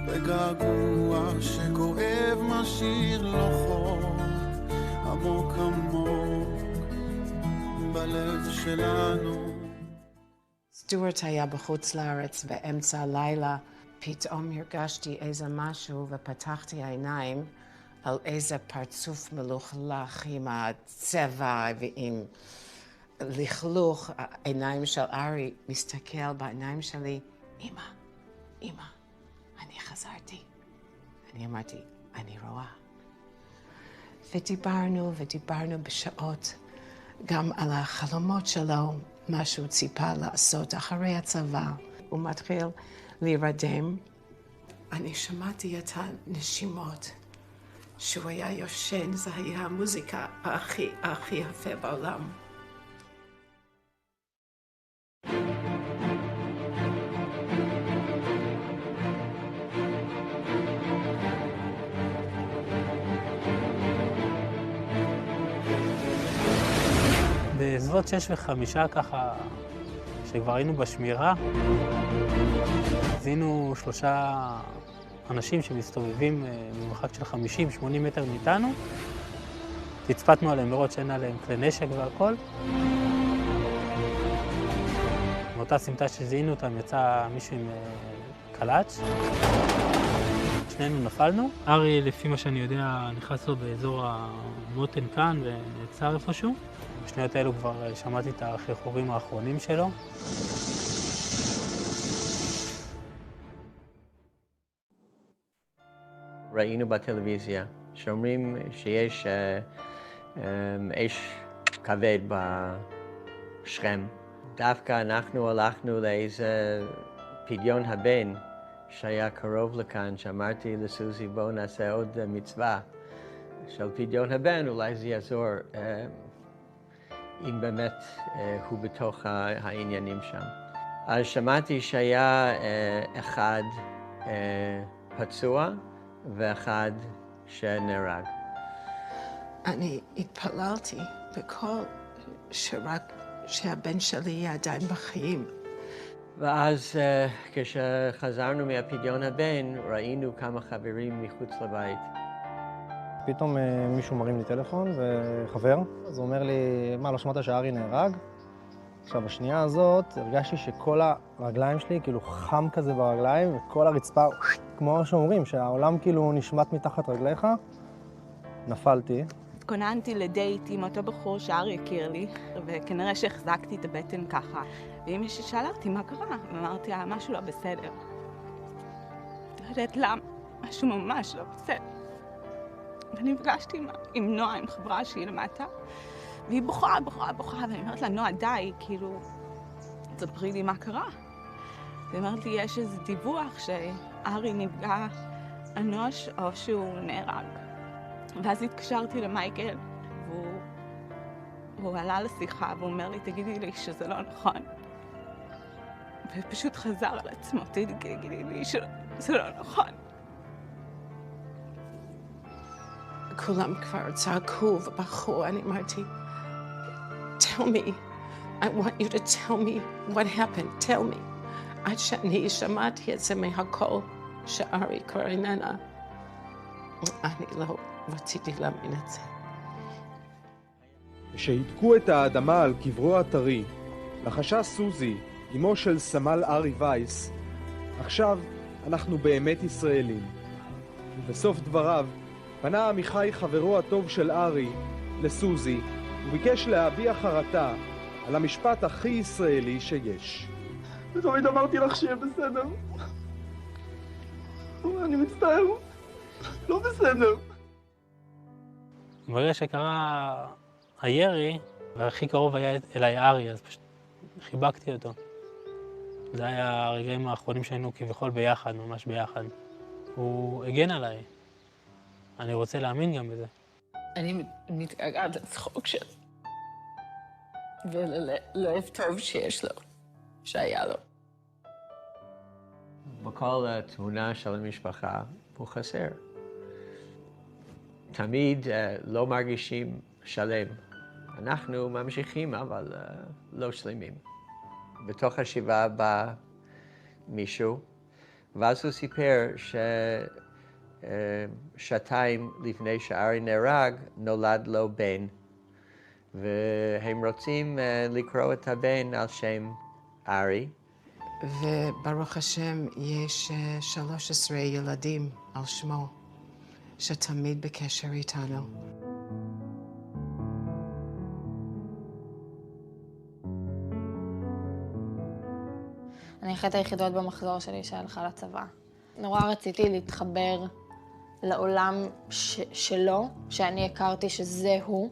בגעגוע שכואב משאיר לו חור עמוק עמוק בלב שלנו. סטוארט היה בחוץ לארץ באמצע הלילה. פתאום הרגשתי איזה משהו ופתחתי העיניים על איזה פרצוף מלוכלך עם הצבע ועם לכלוך. העיניים של ארי מסתכל בעיניים שלי, אמא, אמא, אני חזרתי. אני אמרתי, אני רואה. ודיברנו בשעות גם על החלומות שלו, מה שהוא ציפה לעשות אחרי הצבא. הוא מתחיל להירדם. אני שמעתי את הנשימות שהוא היה יושן, זה היה המוזיקה הכי יפה בעולם. בסביבות 6:05 ככה, שכבר היינו בשמירה, זיהינו 3 אנשים שמסתובבים במרחק של 50-80 מטר מאיתנו. תצפתנו עליהם לראות שאין עליהם כלי נשק והכל. מאותה סמטה שזיהינו אותם יצא מישהו עם קלאץ'. שנינו נפלנו. ארי, לפי מה שאני יודע, נכנס לו באזור המותן כאן ונעצר איפשהו. בשניות האלו כבר שמעתי את החרחורים האחרונים שלו. ראינו בטלוויזיה שאומרים שיש אש כבד בשכם. דווקא אנחנו הלכנו לאיזה פדיון הבן שהיה קרוב לכאן, שאמרתי לסוזי בואו נעשה עוד מצווה של פדיון הבן, אולי זה יעזור אם באמת הוא בתוך העניינים שם. אז שמעתי שהיה אחד פצוע ואחד שנהרג. אני התפללתי בכל שרק שהבן שלי יהיה עדיין בחיים. ואז כשחזרנו מהפדיון הבן, ראינו כמה חברים מחוץ לבית. פתאום מישהו מרים לי טלפון, זה חבר. אז הוא אומר לי, מה, לא שמעת שארי נהרג? עכשיו, בשנייה הזאת הרגשתי שכל הרגליים שלי כאילו חם כזה ברגליים, וכל הרצפה, כמו שאומרים, שהעולם כאילו נשמט מתחת רגליך. נפלתי. התכוננתי לדייט עם אותו בחור שארי הכיר לי, וכנראה שהחזקתי את הבטן ככה. ואם מישהו שאלה אותי מה קרה, ואמרתי, משהו לא בסדר. לא יודעת למה, משהו ממש לא בסדר. ונפגשתי עם נועה, עם חברה שהיא למטה, והיא בוכה, ואני אומרת לה, נועה, די, כאילו, תספרי לי מה קרה. והיא אומרת לי, יש איזה דיווח שארי נפגע אנוש או שהוא נהרג. ואז התקשרתי למייקל, והוא עלה לשיחה, והוא אומר לי, תגידי לי שזה לא נכון. ופשוט חזר על עצמו, תגידי לי שזה לא נכון. כולם כבר צעקו ובחרו, אני אמרתי, tell me, I want you to tell me what happened, tell me. עד שאני שמעתי את זה מהקול שארי כבר איננה. אני לא רציתי להאמין את זה. כשהדקו את האדמה על קברו הטרי, לחשה סוזי, אמו של סמל ארי וייס, עכשיו אנחנו באמת ישראלים. ובסוף דבריו פנה עמיחי חברו הטוב של ארי לסוזי וביקש להביע חרטה על המשפט הכי ישראלי שיש. ותמיד אמרתי לך שיהיה בסדר. אני מצטער, לא בסדר. ברגע שקרה הירי, והכי קרוב היה אליי ארי, אז פשוט חיבקתי אותו. זה היה הרגעים האחרונים שהיינו כביכול ביחד, ממש ביחד. הוא הגן עליי. אני רוצה להאמין גם בזה. אני מתגעגעת לצחוק שלו. וללב טוב שיש לו, שהיה לו. בכל התמונה של המשפחה הוא חסר. תמיד לא מרגישים שלם. אנחנו ממשיכים, אבל לא שלמים. בתוך השבעה בא מישהו, ואז הוא סיפר ששעתיים לפני שארי נהרג, נולד לו בן. והם רוצים לקרוא את הבן על שם ארי. וברוך השם יש 13 ילדים על שמו, שתמיד בקשר איתנו. אני אחת היחידות במחזור שלי שהלכה לצבא. נורא רציתי להתחבר לעולם שלו, שאני הכרתי שזה הוא.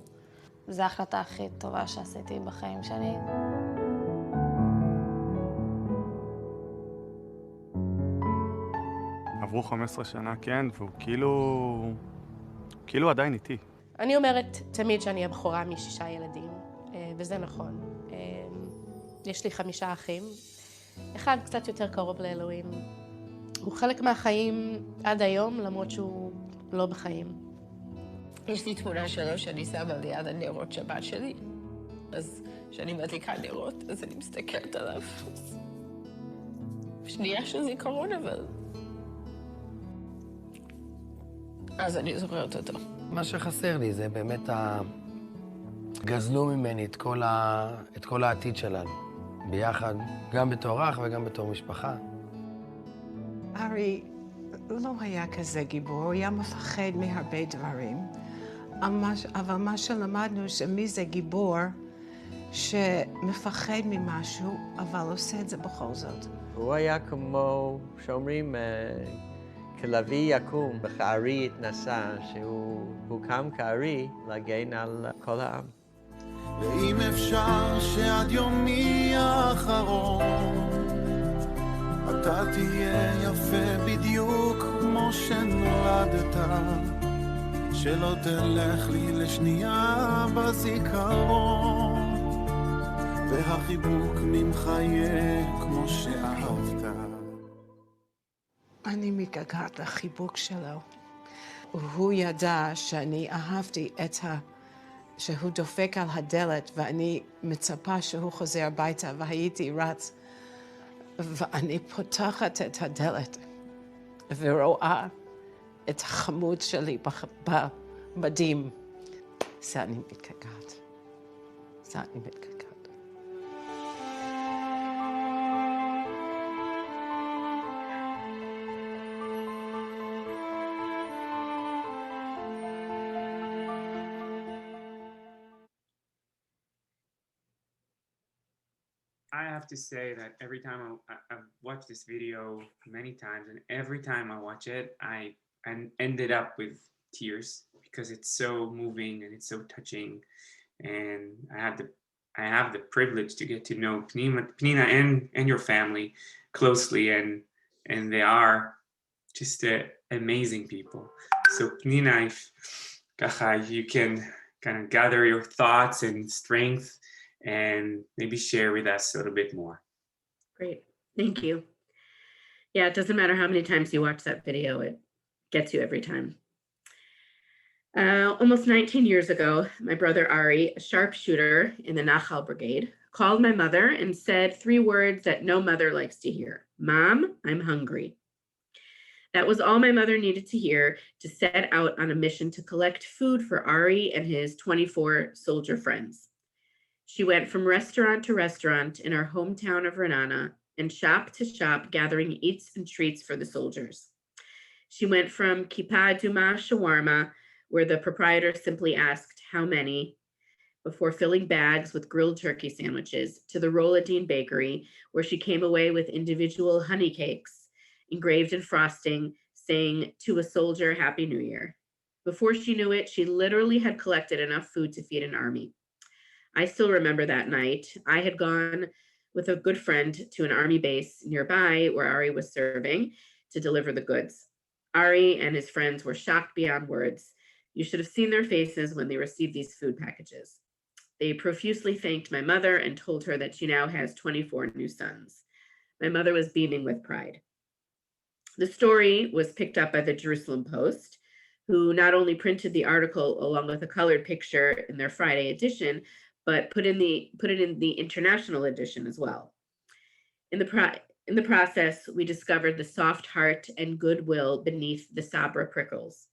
זו ההחלטה הכי טובה שעשיתי בחיים שלי. עברו 15 שנה, כן, והוא כאילו עדיין איתי. אני אומרת תמיד שאני הבכורה מ6 ילדים, וזה נכון. יש לי 5 אחים. אחד קצת יותר קרוב לאלוהים. הוא חלק מהחיים עד היום, למרות שהוא לא בחיים. יש לי תמונה שלו שאני שמה ליד הנרות שבת שלי. אז כשאני מדליקה נרות, אז אני מסתכלת עליו. שנייה של זיכרון, אבל... אז אני זוכרת אותו. מה שחסר לי זה באמת גזלו ממני את כל העתיד שלנו. ביחד, גם בתור אח וגם בתור משפחה. ארי לא היה כזה גיבור, הוא היה מפחד מהרבה דברים. אבל מה שלמדנו שמי זה גיבור שמפחד ממשהו, אבל עושה את זה בכל זאת. הוא היה כמו שאומרים, כלבי יקום, וכארי התנסה, שהוא קם כארי להגן על כל העם. ואם אפשר שעד יומי האחרון אתה תהיה יפה בדיוק כמו שנולדת, שלא תלך לי לשנייה בזיכרון, והחיבוק ממך יהיה כמו שאהבת. אני מתגעגעת לחיבוק שלו. הוא ידע שאני אהבתי שהוא דופק על הדלת ואני מצפה שהוא חוזר הביתה והייתי רץ ואני פותחת את הדלת ורואה את החמוד שלי במדים. זה אני מתגעגעת. זה אני מתגעגעת. I have to say that every time I've watched this video many times, and every time I watch it, I ended up with tears because it's so moving and it's so touching, and I have the privilege to get to know Penina and your family closely, and they are just amazing people. So Penina, if you can kind of gather your thoughts and strength and maybe share with us a little bit more. Great, thank you. Yeah, it doesn't matter how many times you watch that video, it gets you every time. Almost 19 years ago, my brother Ari, a sharpshooter in the Nachal Brigade, called my mother and said 3 words that no mother likes to hear. Mom, I'm hungry. That was all my mother needed to hear to set out on a mission to collect food for Ari and his 24 soldier friends. She went from restaurant to restaurant in our hometown of Renana and shop to shop, gathering eats and treats for the soldiers. She went from Kippah Duma shawarma, where the proprietor simply asked how many, before filling bags with grilled turkey sandwiches, to the Roladine Bakery, where she came away with individual honey cakes engraved in frosting, saying, "To a soldier, Happy New Year." Before she knew it, she literally had collected enough food to feed an army. I still remember that night. I had gone with a good friend to an army base nearby where Ari was serving to deliver the goods. Ari and his friends were shocked beyond words. You should have seen their faces when they received these food packages. They profusely thanked my mother and told her that she now has 24 new sons. My mother was beaming with pride. The story was picked up by the Jerusalem Post, who not only printed the article along with a colored picture in their Friday edition, but put it in the international edition as well. In the process, we discovered the soft heart and goodwill beneath the Sabra prickles.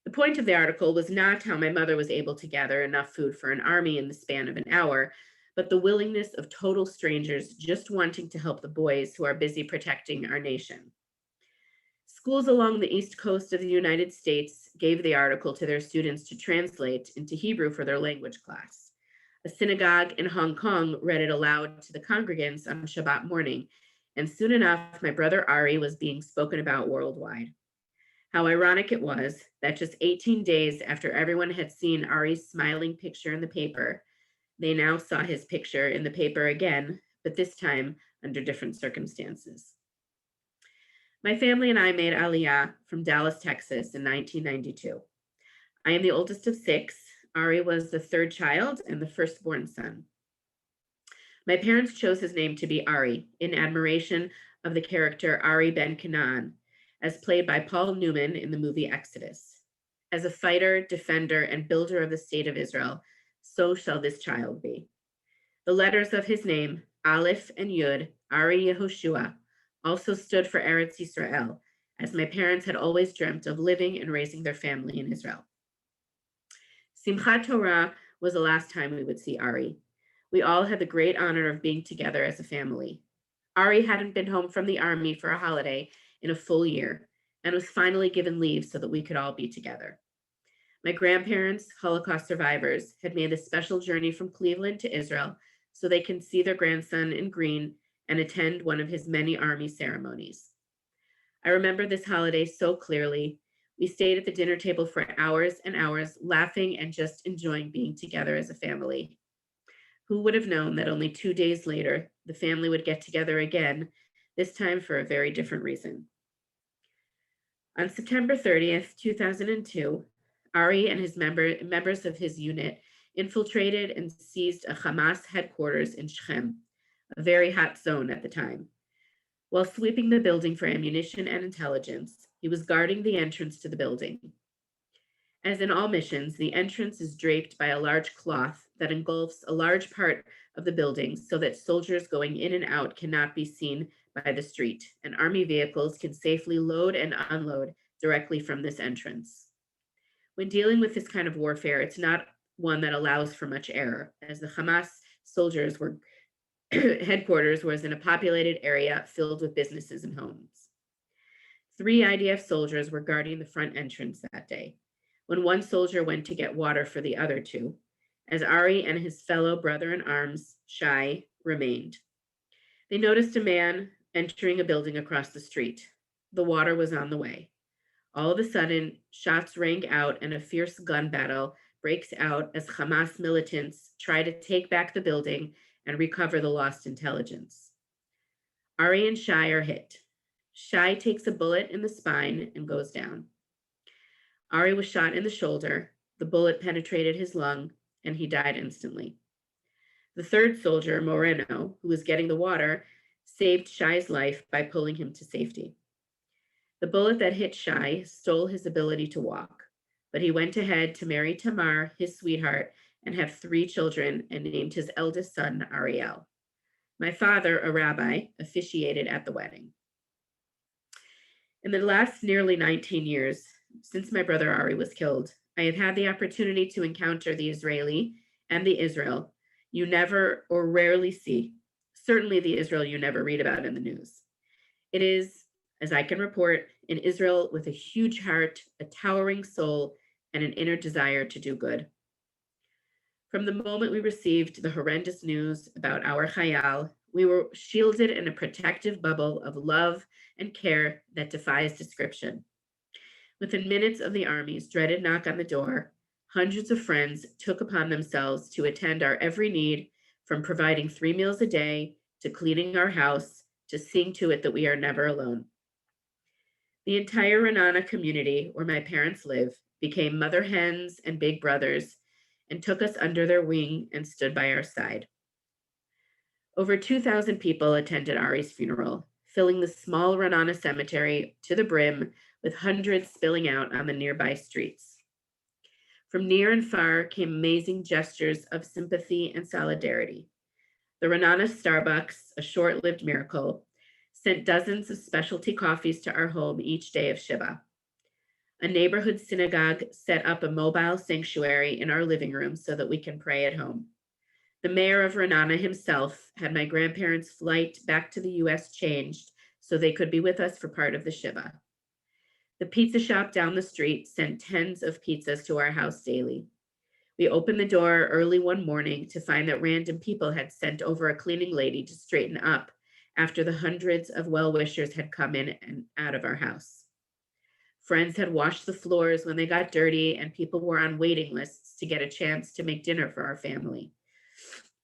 The point of the article was not how my mother was able to gather enough food for an army in the span of an hour, but the willingness of total strangers just wanting to help the boys who are busy protecting our nation. Schools along the East Coast of the United States gave the article to their students to translate into Hebrew for their language class. A synagogue in Hong Kong read it aloud to the congregants on Shabbat morning, and soon enough, my brother Ari was being spoken about worldwide. How ironic it was that just 18 days after everyone had seen Ari's smiling picture in the paper, they now saw his picture in the paper again, but this time under different circumstances. My family and I made Aliyah from Dallas, Texas in 1992. I am the oldest of 6. Ari was the 3rd child and the firstborn son. My parents chose his name to be Ari in admiration of the character Ari ben Canaan, as played by Paul Newman in the movie Exodus. As a fighter, defender, and builder of the state of Israel, so shall this child be. The letters of his name, Aleph and Yud, Ari Yehoshua, also stood for Eretz Yisrael, as my parents had always dreamt of living and raising their family in Israel. Simchat Torah was the last time we would see Ari. We all had the great honor of being together as a family. Ari hadn't been home from the army for a holiday in a full year and was finally given leave so that we could all be together. My grandparents, Holocaust survivors, had made a special journey from Cleveland to Israel so they can see their grandson in green and attend one of his many army ceremonies. I remember this holiday so clearly. We stayed at the dinner table for hours and hours, laughing and just enjoying being together as a family. Who would have known that only 2 days later, the family would get together again, this time for a very different reason. On September 30th, 2002, Ari and his members of his unit infiltrated and seized a Hamas headquarters in Shechem, a very hot zone at the time. While sweeping the building for ammunition and intelligence, he was guarding the entrance to the building. As in all missions, the entrance is draped by a large cloth that engulfs a large part of the building so that soldiers going in and out cannot be seen by the street, and army vehicles can safely load and unload directly from this entrance. When dealing with this kind of warfare, it's not one that allows for much error, as the Hamas soldiers were headquarters was in a populated area filled with businesses and homes. 3 IDF soldiers were guarding the front entrance that day, when one soldier went to get water for the other 2, as Ari and his fellow brother in arms, Shai, remained. They noticed a man entering a building across the street. The water was on the way. All of a sudden, shots rang out and a fierce gun battle breaks out as Hamas militants try to take back the building and recover the lost intelligence. Ari and Shai are hit. Shai takes a bullet in the spine and goes down. Ari was shot in the shoulder. The bullet penetrated his lung, and he died instantly. The 3rd soldier, Moreno, who was getting the water, saved Shai's life by pulling him to safety. The bullet that hit Shai stole his ability to walk, but he went ahead to marry Tamar, his sweetheart, and have 3 children and named his eldest son Ariel. My father, a rabbi, officiated at the wedding. In the last nearly 19 years, since my brother Ari was killed, I have had the opportunity to encounter the Israeli and the Israel you never or rarely see, certainly the Israel you never read about in the news. It is, as I can report, an Israel with a huge heart, a towering soul, and an inner desire to do good. From the moment we received the horrendous news about our Chayal, we were shielded in a protective bubble of love and care that defies description. Within minutes of the Army's dreaded knock on the door, hundreds of friends took upon themselves to attend our every need, from providing 3 meals a day, to cleaning our house, to seeing to it that we are never alone. The entire Renana community, where my parents live, became mother hens and big brothers, and took us under their wing and stood by our side. Over 2,000 people attended Ari's funeral, filling the small Renana cemetery to the brim, with hundreds spilling out on the nearby streets. From near and far came amazing gestures of sympathy and solidarity. The Renana Starbucks, a short-lived miracle, sent dozens of specialty coffees to our home each day of Shiva. A neighborhood synagogue set up a mobile sanctuary in our living room so that we can pray at home. The mayor of Renana himself had my grandparents' flight back to the US changed so they could be with us for part of the Shiva. The pizza shop down the street sent tens of pizzas to our house daily. We opened the door early one morning to find that random people had sent over a cleaning lady to straighten up after the hundreds of well-wishers had come in and out of our house. Friends had washed the floors when they got dirty, and people were on waiting lists to get a chance to make dinner for our family.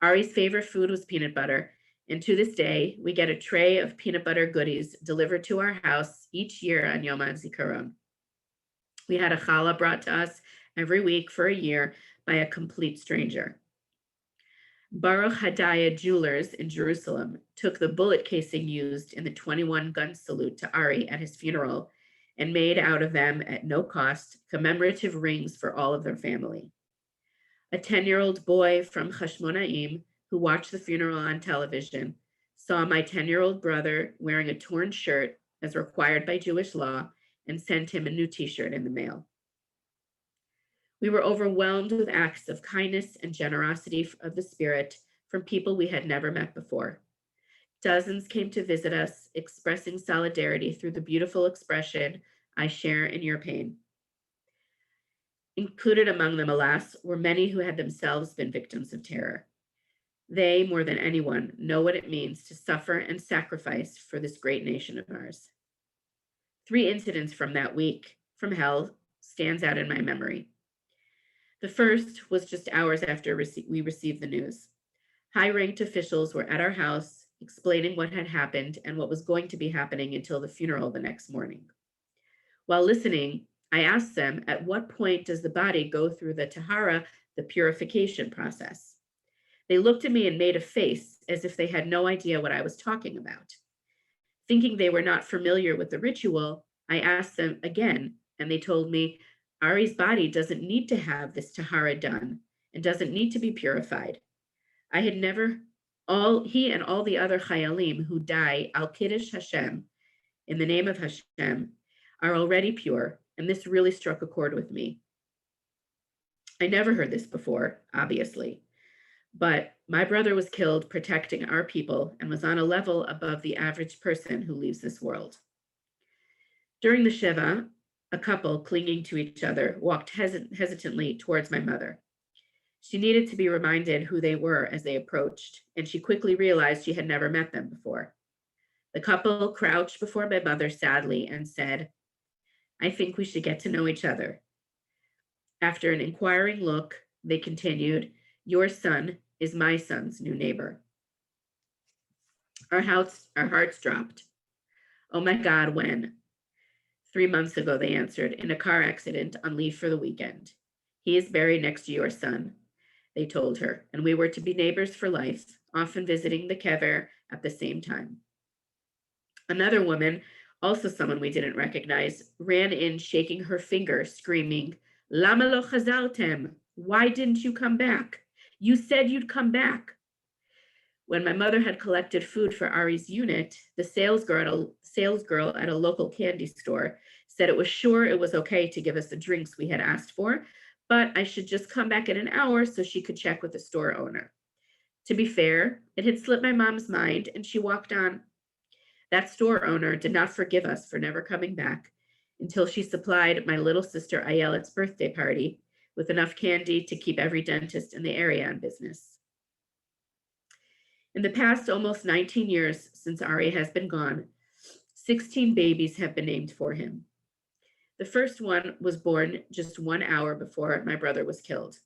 Ari's favorite food was peanut butter, and to this day, we get a tray of peanut butter goodies delivered to our house each year on Yom Hazikaron. We had a challah brought to us every week for a year by a complete stranger. Baruch Hadaya Jewelers in Jerusalem took the bullet casing used in the 21-gun salute to Ari at his funeral and made out of them, at no cost, commemorative rings for all of their family. A 10-year-old boy from Hashmonaim, who watched the funeral on television, saw my 10-year-old brother wearing a torn shirt as required by Jewish law and sent him a new t-shirt in the mail. We were overwhelmed with acts of kindness and generosity of the spirit from people we had never met before. Dozens came to visit us, expressing solidarity through the beautiful expression, "I share in your pain." Included among them, alas, were many who had themselves been victims of terror. They, more than anyone, know what it means to suffer and sacrifice for this great nation of ours. 3 incidents from that week from hell stands out in my memory. The first was just hours after we received the news. High-ranked officials were at our house explaining what had happened and what was going to be happening until the funeral the next morning. While listening, I asked them, at what point does the body go through the tahara, the purification process? They looked at me and made a face as if they had no idea what I was talking about. Thinking they were not familiar with the ritual, I asked them again, and they told me, Ari's body doesn't need to have this tahara done and doesn't need to be purified. He and all the other chayalim who die al Kiddush Hashem, in the name of Hashem, are already pure, and this really struck a chord with me. I never heard this before, obviously, but my brother was killed protecting our people and was on a level above the average person who leaves this world. During the Shiva, a couple clinging to each other walked hesitantly towards my mother. She needed to be reminded who they were as they approached, and she quickly realized she had never met them before. The couple crouched before my mother sadly and said, "I think we should get to know each other." After an inquiring look, they continued, "Your son is my son's new neighbor." Our hearts dropped. "Oh my God, when?" 3 months ago, they answered, in a car accident on leave for the weekend. "He is buried next to your son," they told her, and we were to be neighbors for life, often visiting the kever at the same time. Another woman, also someone we didn't recognize, ran in shaking her finger, screaming, "Lama lo chazaltem?" Why didn't you come back? You said you'd come back. When my mother had collected food for Ari's unit, the salesgirl at a local candy store said it was sure it was okay to give us the drinks we had asked for, but I should just come back in an hour so she could check with the store owner. To be fair, it had slipped my mom's mind and she walked on. That store owner did not forgive us for never coming back until she supplied my little sister Ayelet's birthday party with enough candy to keep every dentist in the area in business. In the past almost 19 years since Ari has been gone, 16 babies have been named for him. The first one was born just 1 hour before my brother was killed.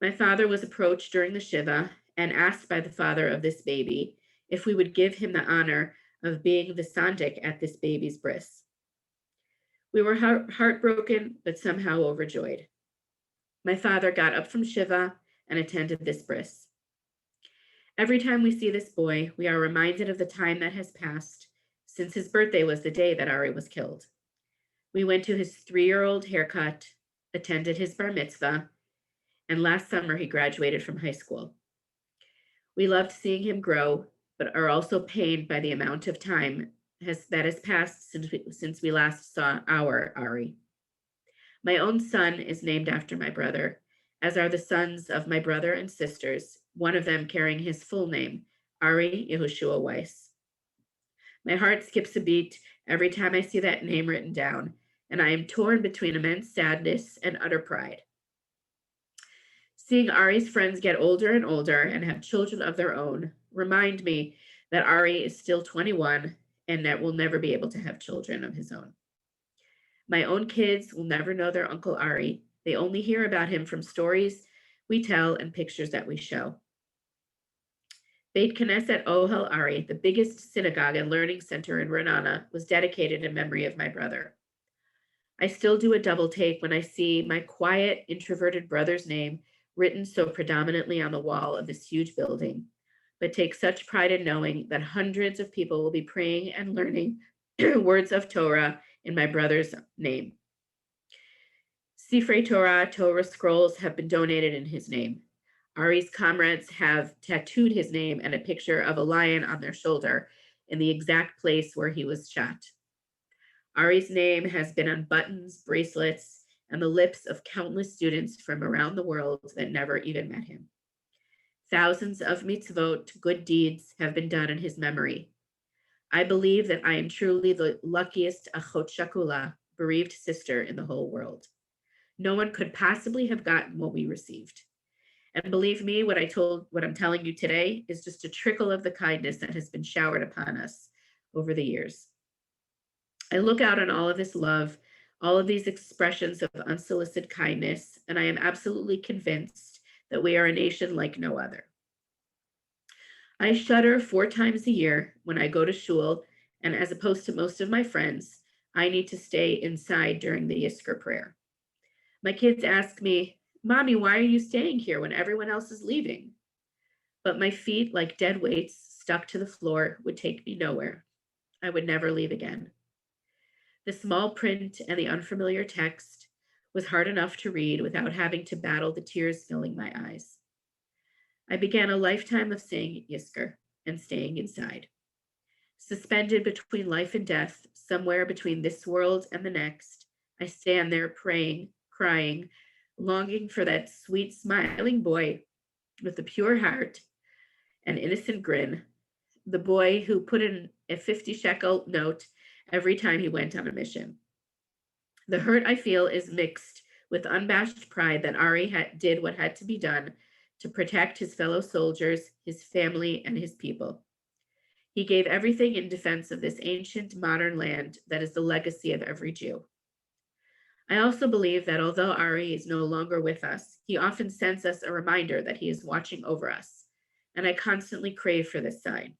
My father was approached during the Shiva and asked by the father of this baby if we would give him the honor of being the sandik at this baby's bris. We were heartbroken, but somehow overjoyed. My father got up from Shiva and attended this bris. Every time we see this boy, we are reminded of the time that has passed since his birthday was the day that Ari was killed. We went to his 3-year-old haircut, attended his bar mitzvah, and last summer he graduated from high school. We loved seeing him grow, but are also pained by the amount of time that has passed since we last saw our Ari. My own son is named after my brother, as are the sons of my brother and sisters, one of them carrying his full name, Ari Yehoshua Weiss. My heart skips a beat every time I see that name written down, and I am torn between immense sadness and utter pride. Seeing Ari's friends get older and older and have children of their own remind me that Ari is still 21 and that will never be able to have children of his own. My own kids will never know their Uncle Ari. They only hear about him from stories we tell and pictures that we show. Beit Knesset Ohel Ari, the biggest synagogue and learning center in Ra'anana, was dedicated in memory of my brother. I still do a double take when I see my quiet, introverted brother's name written so predominantly on the wall of this huge building, but take such pride in knowing that hundreds of people will be praying and learning words of Torah in my brother's name. Sifrei Torah scrolls have been donated in his name. Ari's comrades have tattooed his name and a picture of a lion on their shoulder in the exact place where he was shot. Ari's name has been on buttons, bracelets, and the lips of countless students from around the world that never even met him. Thousands of mitzvot, good deeds, have been done in his memory. I believe that I am truly the luckiest achot shakula, bereaved sister in the whole world. No one could possibly have gotten what we received. And believe me, what I'm telling you today is just a trickle of the kindness that has been showered upon us over the years. I look out on all of this love, all of these expressions of unsolicited kindness, and I am absolutely convinced that we are a nation like no other. I shudder 4 times a year when I go to shul, and as opposed to most of my friends, I need to stay inside during the Yizkor prayer. My kids ask me, "Mommy, why are you staying here when everyone else is leaving?" But my feet, like dead weights stuck to the floor, would take me nowhere. I would never leave again. The small print and the unfamiliar text was hard enough to read without having to battle the tears filling my eyes. I began a lifetime of saying Yizkor and staying inside. Suspended between life and death, somewhere between this world and the next, I stand there praying, crying, longing for that sweet, smiling boy with a pure heart and innocent grin, the boy who put in a 50 shekel note every time he went on a mission. The hurt I feel is mixed with unabashed pride that Ari did what had to be done to protect his fellow soldiers, his family, and his people. He gave everything in defense of this ancient, modern land that is the legacy of every Jew. I also believe that although Ari is no longer with us, he often sends us a reminder that he is watching over us, and I constantly crave for this sign.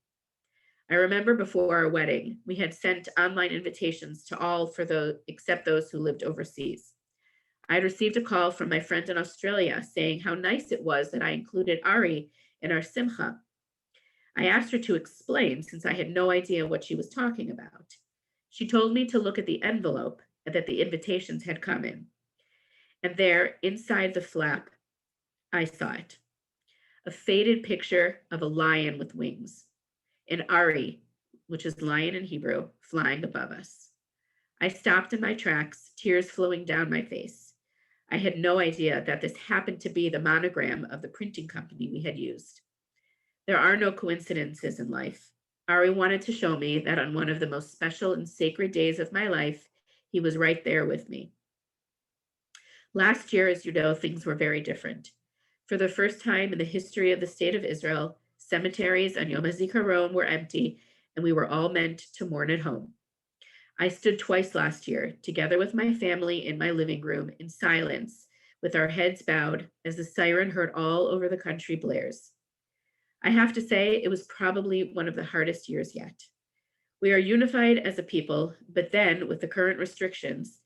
I remember before our wedding, we had sent online invitations to all except those who lived overseas. I had received a call from my friend in Australia saying how nice it was that I included Ari in our simcha. I asked her to explain since I had no idea what she was talking about. She told me to look at the envelope and that the invitations had come in. And there, inside the flap, I saw it. A faded picture of a lion with wings. An Ari, which is lion in Hebrew, flying above us. I stopped in my tracks, tears flowing down my face. I had no idea that this happened to be the monogram of the printing company we had used. There are no coincidences in life. Ari wanted to show me that on one of the most special and sacred days of my life, he was right there with me. Last year, as you know, things were very different. For the first time in the history of the state of Israel, cemeteries on Yom Hazikaron were empty, and we were all meant to mourn at home. I stood twice last year, together with my family in my living room, in silence, with our heads bowed, as the siren heard all over the country blares. I have to say, it was probably one of the hardest years yet. We are unified as a people, but then, with the current restrictions,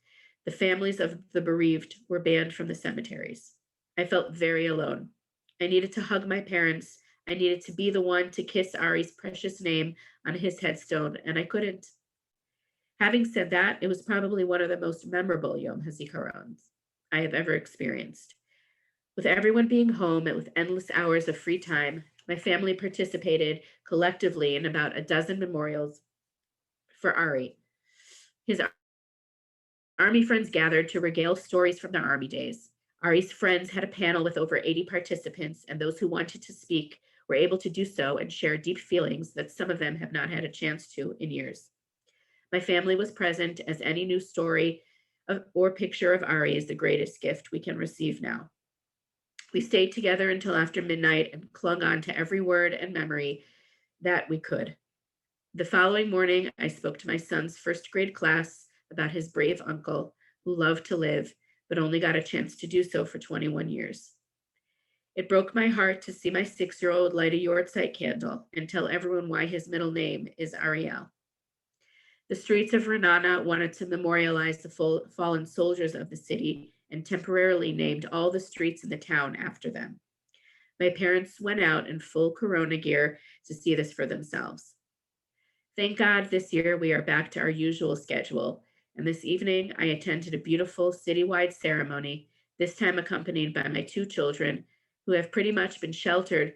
the families of the bereaved were banned from the cemeteries. I felt very alone. I needed to hug my parents. I needed to be the one to kiss Ari's precious name on his headstone, and I couldn't. Having said that, it was probably one of the most memorable Yom Hazikarons I have ever experienced. With everyone being home and with endless hours of free time, my family participated collectively in about a dozen memorials for Ari. His Army friends gathered to regale stories from their Army days. Ari's friends had a panel with over 80 participants, and those who wanted to speak were able to do so and share deep feelings that some of them have not had a chance to in years. My family was present, as any new story or picture of Ari is the greatest gift we can receive now. We stayed together until after midnight and clung on to every word and memory that we could. The following morning, I spoke to my son's first grade class about his brave uncle who loved to live, but only got a chance to do so for 21 years. It broke my heart to see my 6-year-old light a Yortzeit candle and tell everyone why his middle name is Ariel. The streets of Ra'anana wanted to memorialize the fallen soldiers of the city and temporarily named all the streets in the town after them. My parents went out in full Corona gear to see this for themselves. Thank God this year we are back to our usual schedule, and this evening I attended a beautiful citywide ceremony, this time accompanied by my 2 children, who have pretty much been sheltered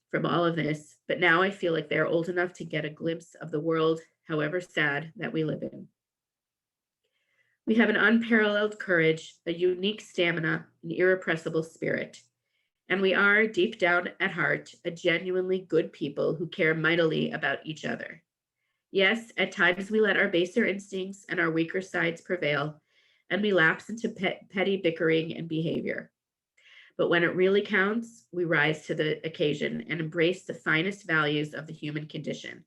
from all of this, but now I feel like they're old enough to get a glimpse of the world, however sad, that we live in. We have an unparalleled courage, a unique stamina, an irrepressible spirit. And we are, deep down at heart, a genuinely good people who care mightily about each other. Yes, at times we let our baser instincts and our weaker sides prevail, and we lapse into petty bickering and behavior. But when it really counts, we rise to the occasion and embrace the finest values of the human condition.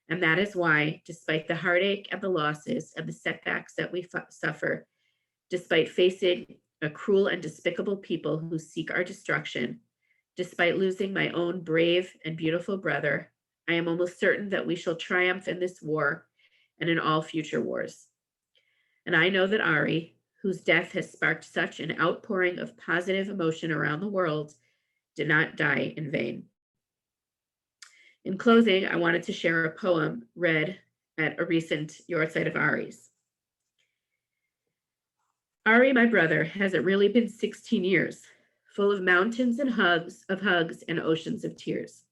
And that is why, despite the heartache and the losses and the setbacks that we suffer, despite facing a cruel and despicable people who seek our destruction, despite losing my own brave and beautiful brother, I am almost certain that we shall triumph in this war and in all future wars. And I know that Ari, whose death has sparked such an outpouring of positive emotion around the world, did not die in vain. In closing, I wanted to share a poem read at a recent Yortzeit of Ari's. Ari, my brother, has it really been 16 years, full of mountains and hugs and oceans of tears?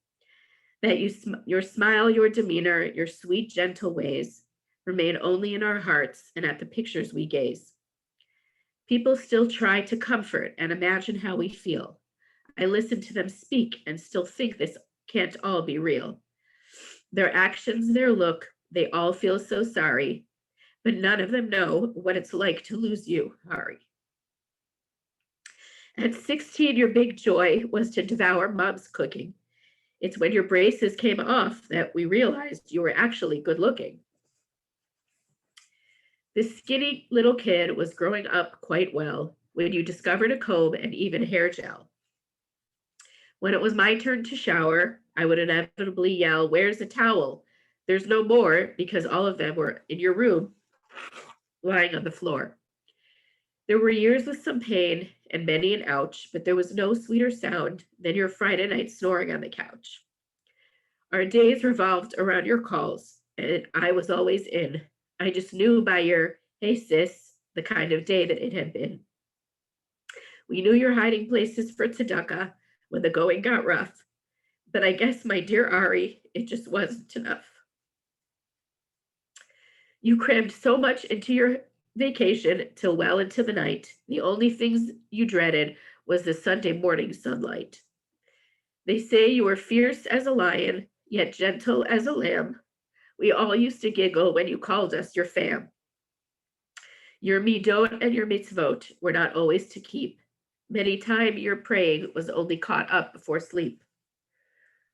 That your smile, your demeanor, your sweet, gentle ways remain only in our hearts and at the pictures we gaze. People still try to comfort and imagine how we feel. I listen to them speak and still think this can't all be real. Their actions, their look, they all feel so sorry, but none of them know what it's like to lose you, Ari. At 16, your big joy was to devour mom's cooking. It's when your braces came off that we realized you were actually good looking. This skinny little kid was growing up quite well when you discovered a comb and even hair gel. When it was my turn to shower, I would inevitably yell, "Where's the towel? There's no more," because all of them were in your room, lying on the floor. There were years with some pain and many an ouch, but there was no sweeter sound than your Friday night snoring on the couch. Our days revolved around your calls, and I was always in. I just knew by your, "Hey sis," the kind of day that it had been. We knew your hiding places for tzedakah when the going got rough. But I guess, my dear Ari, it just wasn't enough. You crammed so much into your vacation till well into the night. The only things you dreaded was the Sunday morning sunlight. They say you were fierce as a lion, yet gentle as a lamb. We all used to giggle when you called us your fam. Your midot and your mitzvot were not always to keep. Many times your praying was only caught up before sleep.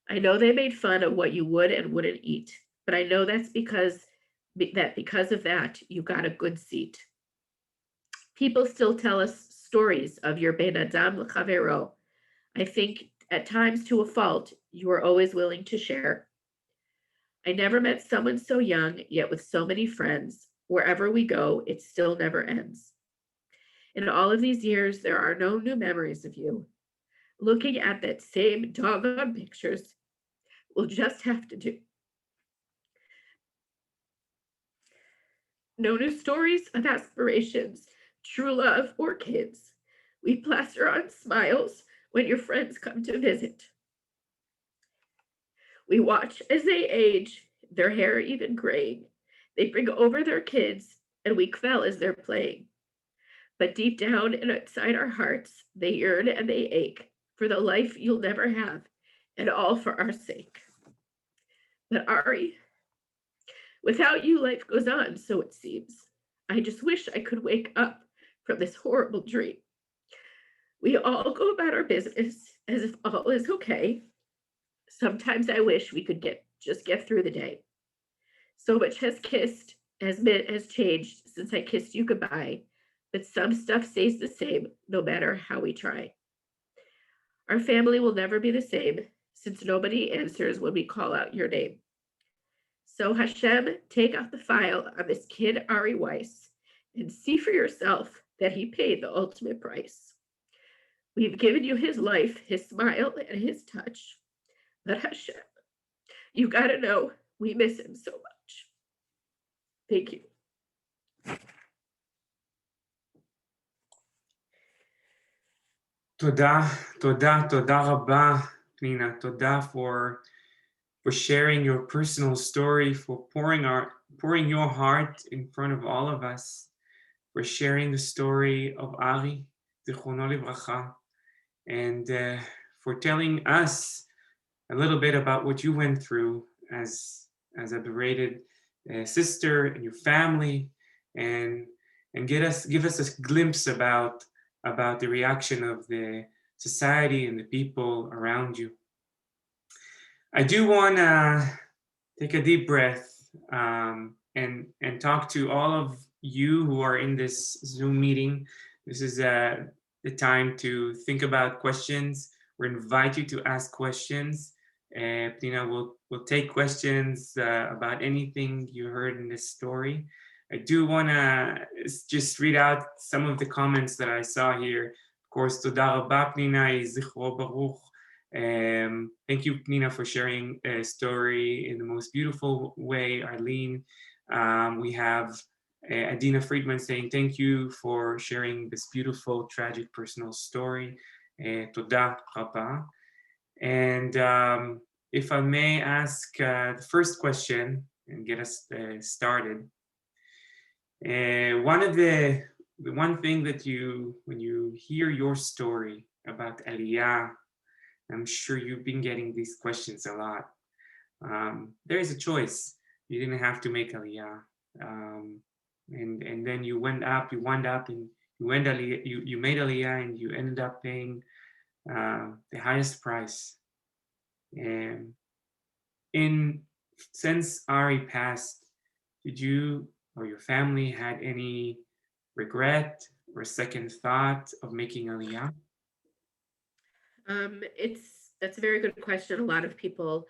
I know they made fun of what you would and wouldn't eat, but I know that's because of that, you got a good seat. People still tell us stories of your ben adam l'chavero. I think at times to a fault, you are always willing to share. I never met someone so young, yet with so many friends. Wherever we go, it still never ends. In all of these years, there are no new memories of you. Looking at that same doggone pictures will just have to do. No new stories of aspirations, true love, or kids. We plaster on smiles when your friends come to visit. We watch as they age, their hair even graying. They bring over their kids, and we quell as they're playing. But deep down and outside our hearts, they yearn and they ache for the life you'll never have, and all for our sake. But Ari, without you, life goes on, so it seems. I just wish I could wake up from this horrible dream. We all go about our business as if all is okay. Sometimes I wish we could just get through the day. So much has changed since I kissed you goodbye, but some stuff stays the same no matter how we try. Our family will never be the same since nobody answers when we call out your name. So Hashem, take out the file on this kid Ari Weiss and see for yourself that he paid the ultimate price. We've given you his life, his smile, and his touch. But Hashem, you gotta know we miss him so much. Thank you. Toda raba, Pnina. Toda for sharing your personal story, for pouring your heart in front of all of us, for sharing the story of Ari, Zichrono Livracha, and for telling us a little bit about what you went through as a berated sister and your family, and give us a glimpse about the reaction of the society and the people around you. I do want to take a deep breath and talk to all of you who are in this Zoom meeting. This is the time to think about questions. We invite you to ask questions. We'll take questions about anything you heard in this story. I do want to just read out some of the comments that I saw here. Of course, Toda Rabba, Pnina, Zichro Baruch. Thank you, Pnina, for sharing a story in the most beautiful way. Arlene, we have Adina Friedman saying thank you for sharing this beautiful, tragic, personal story. Toda Rabba. And if I may ask the first question and get us started. One thing that when you hear your story about Aliyah, I'm sure you've been getting these questions a lot. There is a choice. You didn't have to make Aliyah, and then you went up, and you made Aliyah, and you ended up paying the highest price. And since Ari passed, did you or your family had any regret or second thought of making Aliyah? That's a very good question. A lot of people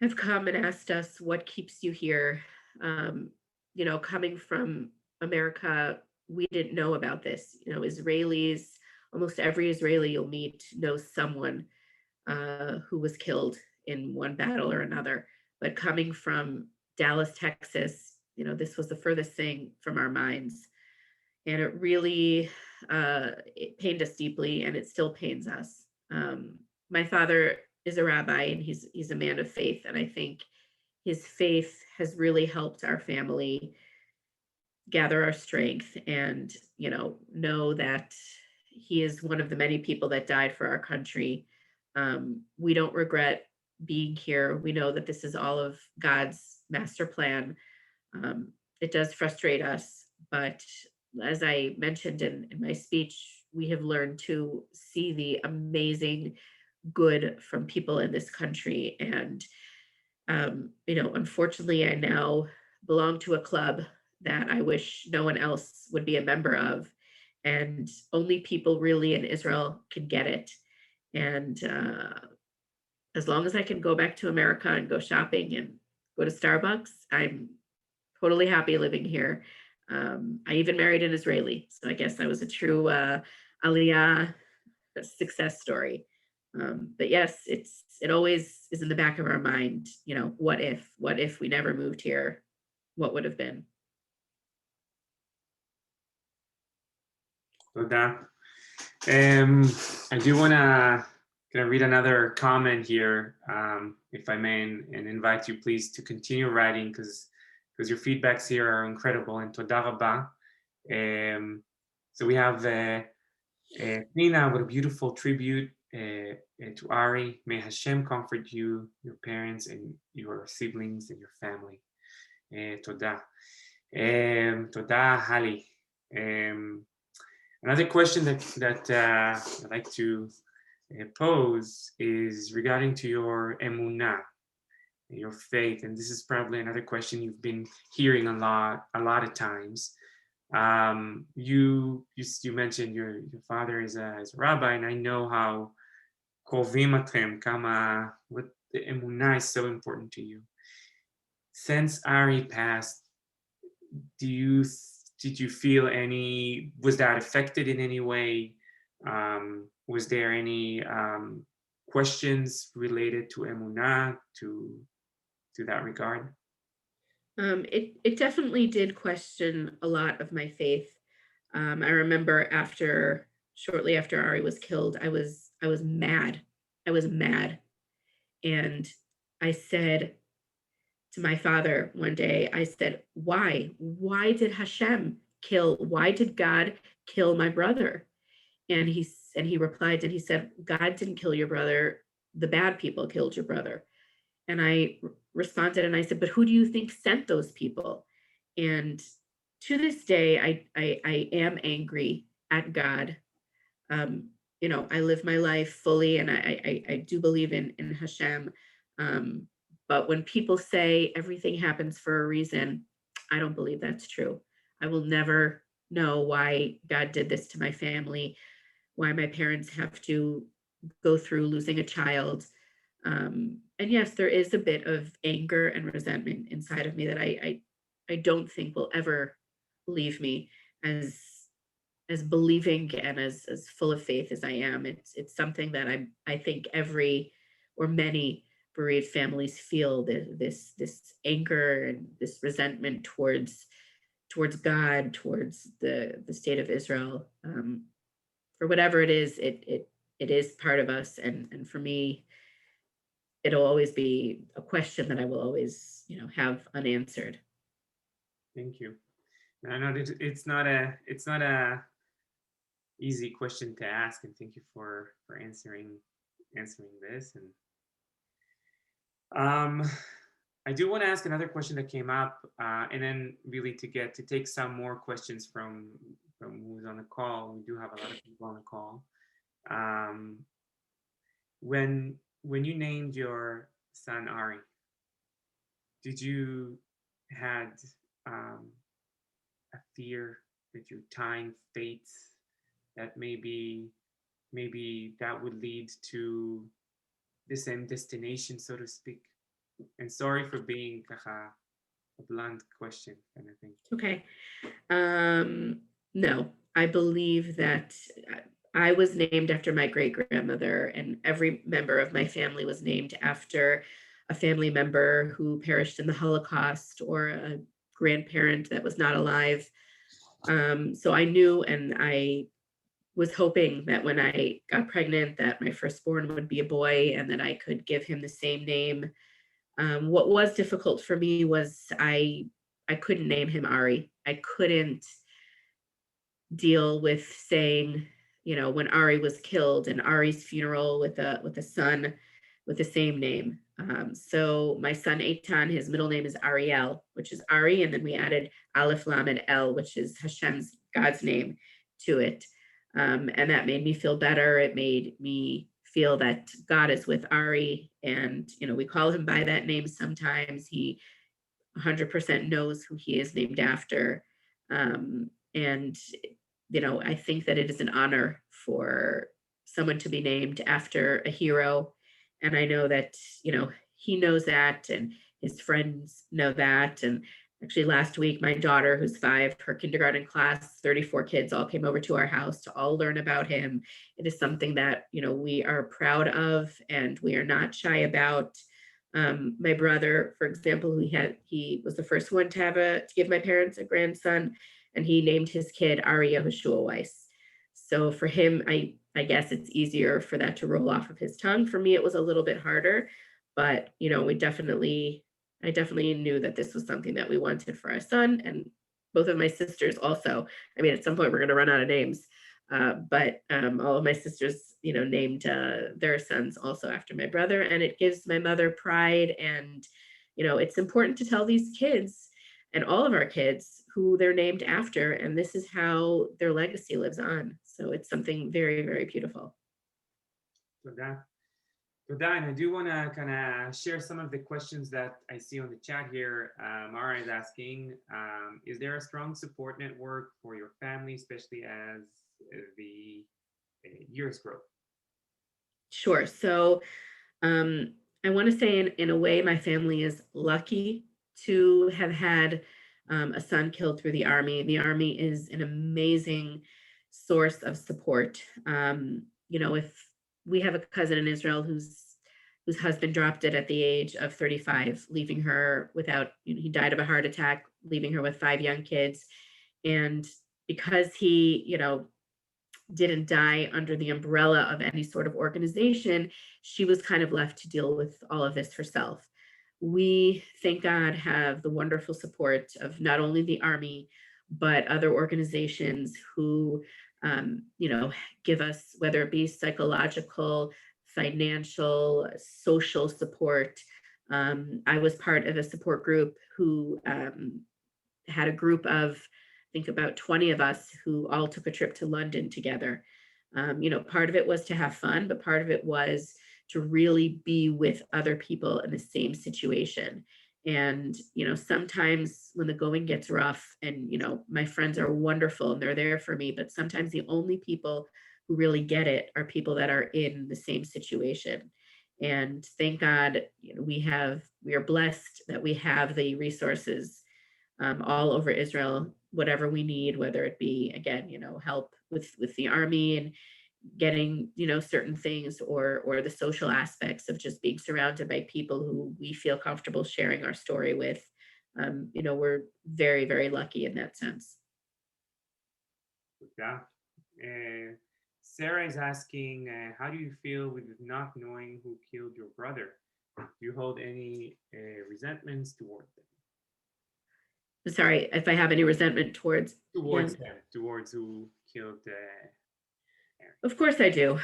have come and asked us what keeps you here. Coming from America, we didn't know about this. Israelis, almost every Israeli you'll meet knows someone who was killed in one battle or another. But coming from Dallas, Texas, this was the furthest thing from our minds. And it really it pained us deeply, and it still pains us. My father is a rabbi, and he's a man of faith, and I think his faith has really helped our family gather our strength and know that he is one of the many people that died for our country. We don't regret being here. We know that this is all of God's master plan. It does frustrate us, but as I mentioned in my speech, we have learned to see the amazing good from people in this country. And unfortunately, I now belong to a club that I wish no one else would be a member of. And only people really in Israel can get it. And as long as I can go back to America and go shopping and go to Starbucks, I'm totally happy living here. I even married an Israeli, so I guess I was a true Aliyah success story. But yes, it always is in the back of our mind. What if we never moved here? What would have been? תודה. I do want to read another comment here, if I may, and invite you please to continue writing because your feedbacks here are incredible, and תודה רבה. So we have Nina with a beautiful tribute to Ari. May Hashem comfort you, your parents, and your siblings and your family. תודה. תודה, Hali. Another question that I'd like to pose is regarding to your emunah, your faith, and this is probably another question you've been hearing a lot of times. You mentioned your father is a rabbi, and I know how kovim atchem, kama what the emunah is so important to you. Since Ari passed, did you feel was that affected in any way? Was there any questions related to emunah to that regard? It definitely did question a lot of my faith. I remember shortly after Ari was killed, I was mad. I was mad. And I said to my father one day, I said, why did why did God kill my brother? And he replied, and he said, God didn't kill your brother. The bad people killed your brother. And I responded and I said, but who do you think sent those people? And to this day, I am angry at God. I live my life fully, and I do believe in Hashem. But when people say everything happens for a reason, I don't believe that's true. I will never know why God did this to my family, why my parents have to go through losing a child. And yes, there is a bit of anger and resentment inside of me that I don't think will ever leave me as believing and as full of faith as I am. It's something that I think many bereaved families feel, this anger and this resentment towards God, towards the state of Israel. For whatever it is, it is part of us, and for me, it'll always be a question that I will always have unanswered. Thank you. I know it's not a easy question to ask, and thank you for answering this. And I do want to ask another question that came up, and then really to take some more questions from who's on the call. We do have a lot of people on the call. When you named your son Ari, did you had a fear that you're tying fates, that maybe that would lead to the same destination, so to speak? And sorry for being a blunt question kind of thing. Okay. No, I believe that I was named after my great-grandmother, and every member of my family was named after a family member who perished in the Holocaust or a grandparent that was not alive. So I knew, and I was hoping that when I got pregnant that my firstborn would be a boy and that I could give him the same name. What was difficult for me was I couldn't name him Ari. I couldn't deal with saying, when Ari was killed and Ari's funeral with a son with the same name. So my son Eitan, his middle name is Ariel, which is Ari, and then we added Aleph Lamed El, which is Hashem's God's name, to it. And that made me feel better. It made me feel that God is with Ari, and we call him by that name sometimes. He 100% knows who he is named after. And I think that it is an honor for someone to be named after a hero. And I know that, he knows that, and his friends know that. And actually last week, my daughter, who's 5, her kindergarten class, 34 kids all came over to our house to all learn about him. It is something that, we are proud of and we are not shy about. My brother, for example, he was the first one to give my parents a grandson, and he named his kid Ari Yehoshua Weiss. So for him, I guess it's easier for that to roll off of his tongue. For me, it was a little bit harder, but I definitely knew that this was something that we wanted for our son, and both of my sisters also. I mean, at some point we're going to run out of names, but all of my sisters, named their sons also after my brother, and it gives my mother pride. And it's important to tell these kids and all of our kids who they're named after, and this is how their legacy lives on. So it's something very, very beautiful. Toda. And I do want to kind of share some of the questions that I see on the chat here. Mara is asking, is there a strong support network for your family, especially as the years grow? Sure. So I want to say in a way, my family is lucky to have had a son killed through the Army. The Army is an amazing source of support. If we have a cousin in Israel whose husband dropped it at the age of 35, leaving her without, he died of a heart attack, leaving her with 5 young kids. And because he, didn't die under the umbrella of any sort of organization, she was kind of left to deal with all of this herself. We, thank God, have the wonderful support of not only the Army, but other organizations who, give us, whether it be psychological, financial, social support. I was part of a support group who had a group of, I think, about 20 of us who all took a trip to London together. Part of it was to have fun, but part of it was to really be with other people in the same situation. And, sometimes when the going gets rough, and, my friends are wonderful and they're there for me, but sometimes the only people who really get it are people that are in the same situation. And thank God, we are blessed that we have the resources all over Israel, whatever we need, whether it be, again, help with the Army and getting, certain things, or the social aspects of just being surrounded by people who we feel comfortable sharing our story with. We're very, very lucky in that sense. Yeah. Sarah is asking, how do you feel with not knowing who killed your brother? Do you hold any resentments towards them? Sorry, if I have any resentment towards them, towards who killed Of course I do.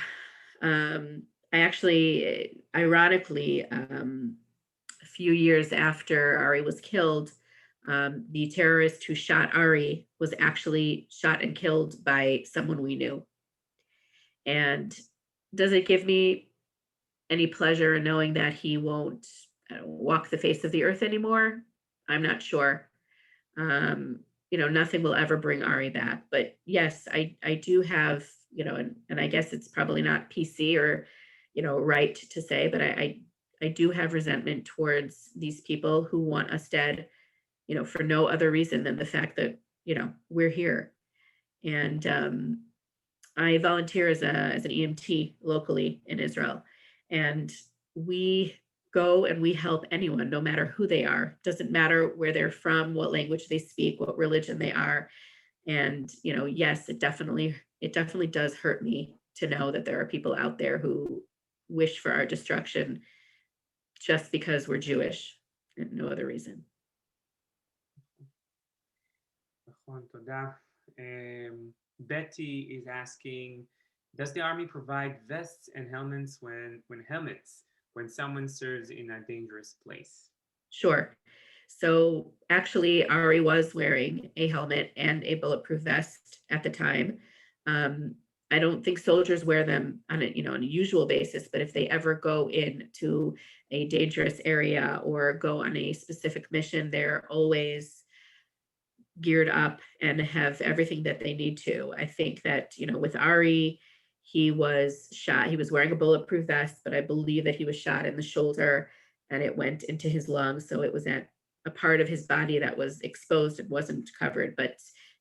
I actually, ironically, a few years after Ari was killed, the terrorist who shot Ari was actually shot and killed by someone we knew. And does it give me any pleasure in knowing that he won't walk the face of the earth anymore? I'm not sure. Nothing will ever bring Ari back. But yes, I do have, and I guess it's probably not PC or, right to say, but I do have resentment towards these people who want us dead, for no other reason than the fact that, we're here. And I volunteer as an EMT locally in Israel, and we go and we help anyone, no matter who they are. Doesn't matter where they're from, what language they speak, what religion they are. And, yes, it definitely does hurt me to know that there are people out there who wish for our destruction just because we're Jewish and no other reason. נכון, תודה. Betty is asking, does the army provide vests and helmets when someone serves in a dangerous place? Sure. So actually, Ari was wearing a helmet and a bulletproof vest at the time. I don't think soldiers wear them on a usual basis, but if they ever go into a dangerous area or go on a specific mission, they're always geared up and have everything that they need to. I think that, with Ari, he was shot. He was wearing a bulletproof vest, but I believe that he was shot in the shoulder and it went into his lungs. So it was at a part of his body that was exposed and wasn't covered. But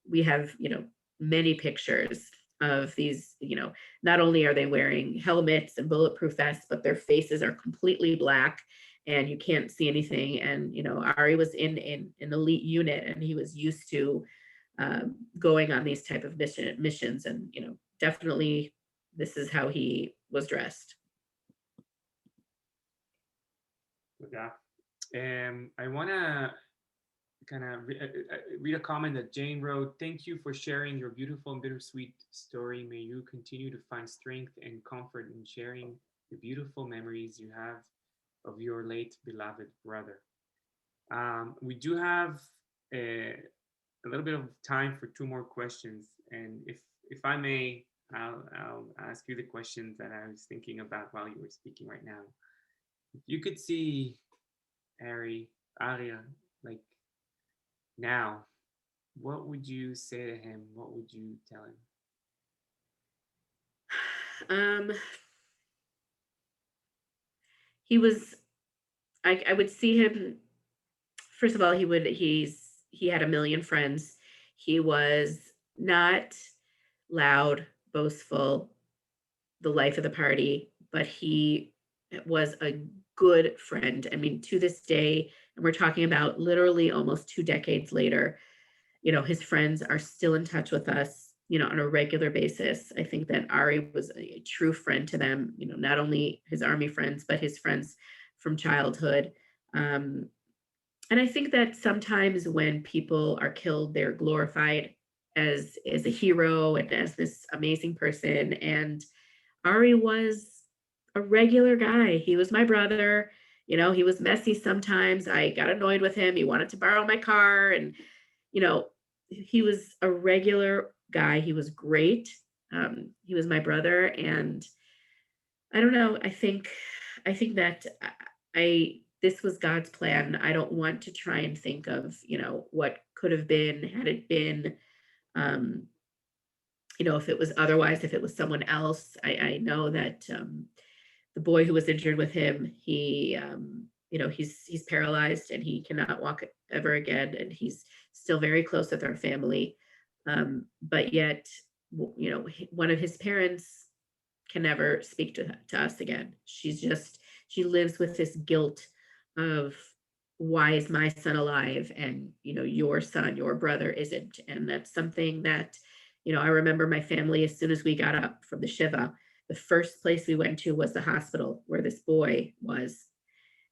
we have, many pictures of these, not only are they wearing helmets and bulletproof vests, but their faces are completely black and you can't see anything. And Ari was in an elite unit, and he was used to going on these type of missions, and definitely this is how he was dressed. תודה. I want to kind of read a comment that Jane wrote. Thank you for sharing your beautiful and bittersweet story. May you continue to find strength and comfort in sharing the beautiful memories you have of your late beloved brother. We do have a little bit of time for two more questions, and if I may, I'll ask you the questions that I was thinking about while you were speaking right now. If you could see Aria, like now, what would you say to him? What would you tell him? He was, I would see him, first of all, he had a million friends. He was not loud, boastful, the life of the party, but he was a good friend. I mean, to this day, and we're talking about literally almost 2 decades later, his friends are still in touch with us, on a regular basis. I think that Ari was a true friend to them, not only his army friends, but his friends from childhood. And I think that sometimes when people are killed, they're glorified as a hero and as this amazing person. And Ari was a regular guy. He was my brother. He was messy sometimes. I got annoyed with him. He wanted to borrow my car. And, he was a regular guy. He was great. He was my brother. And I don't know. I think that this was God's plan. I don't want to try and think of, what could have been had it been, if it was otherwise, if it was someone else. I know that the boy who was injured with him, he's paralyzed and he cannot walk ever again, and he's still very close with our family. But yet, one of his parents can never speak to us again. She lives with this guilt of, why is my son alive and your son, your brother isn't. And that's something that I remember my family, as soon as we got up from the shiva, the first place we went to was the hospital where this boy was,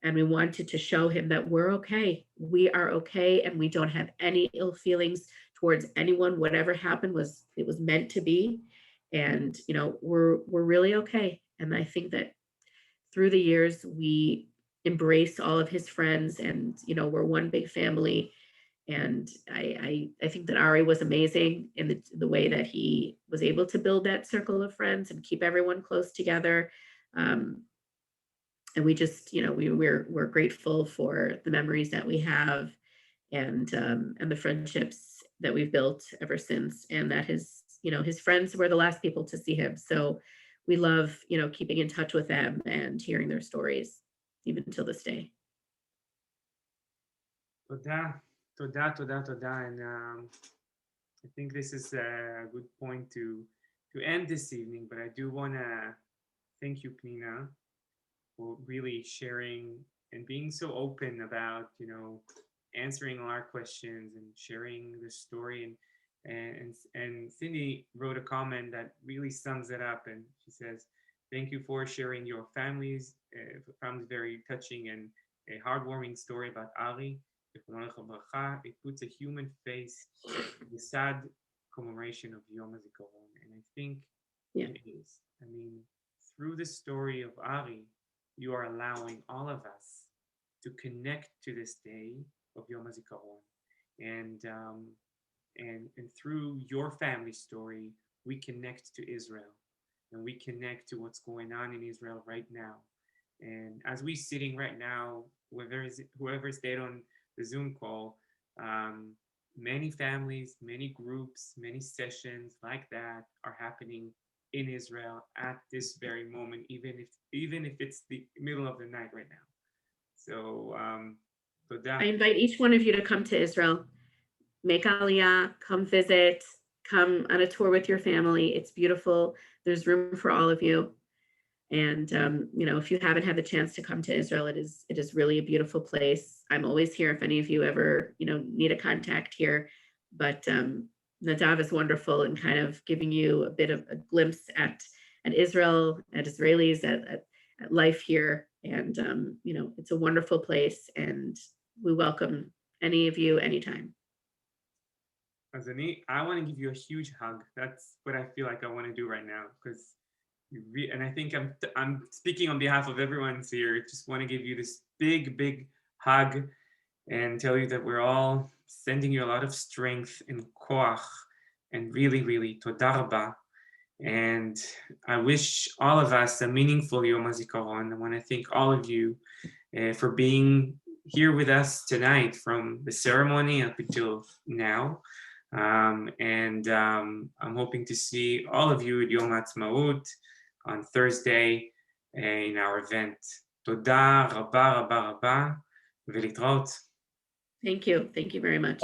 and we wanted to show him that we're okay. We are okay, and we don't have any ill feelings towards anyone. Whatever happened it was meant to be, and we're really okay. And I think that through the years we embraced all of his friends, and we're one big family. And I think that Ari was amazing in the way that he was able to build that circle of friends and keep everyone close together. And we just, we're grateful for the memories that we have, and the friendships that we've built ever since. And that his friends were the last people to see him. So we love, keeping in touch with them and hearing their stories, even till this day. תודה. And I think this is a good point to end this evening, but I do want to thank you, Pnina, for really sharing and being so open about, answering all our questions and sharing the story. And Cindy wrote a comment that really sums it up, and she says, "Thank you for sharing your family's very touching and a heartwarming story about Ari. It puts a human face to the sad commemoration of Yom Hazikaron." And I think it is. I mean, through the story of Ari, you are allowing all of us to connect to this day of Yom Hazikaron. And through your family story, we connect to Israel, and we connect to what's going on in Israel right now. And as we sitting right now, whoever stayed on the Zoom call, many families, many groups, many sessions like that are happening in Israel at this very moment, even if it's the middle of the night right now. So I invite each one of you to come to Israel. Make Aliyah, come visit, come on a tour with your family. It's beautiful. There's room for all of you. And if you haven't had the chance to come to Israel, it is really a beautiful place. I'm always here if any of you ever need a contact here. But Nadav is wonderful in kind of giving you a bit of a glimpse at Israel, at Israelis, at life here. And it's a wonderful place, and we welcome any of you anytime. As I want to give you a huge hug. That's what I feel like I want to do right now, because and I think I'm speaking on behalf of everyone here. Just want to give you this big hug and tell you that we're all sending you a lot of strength and koach, and really toda rabba. And I wish all of us a meaningful Yom HaZikaron. I want to thank all of you for being here with us tonight, from the ceremony up until now. And I'm hoping to see all of you at Yom Ha'atzmaut on Thursday in our event. Toda rabba, ולהתראות. Thank you very much.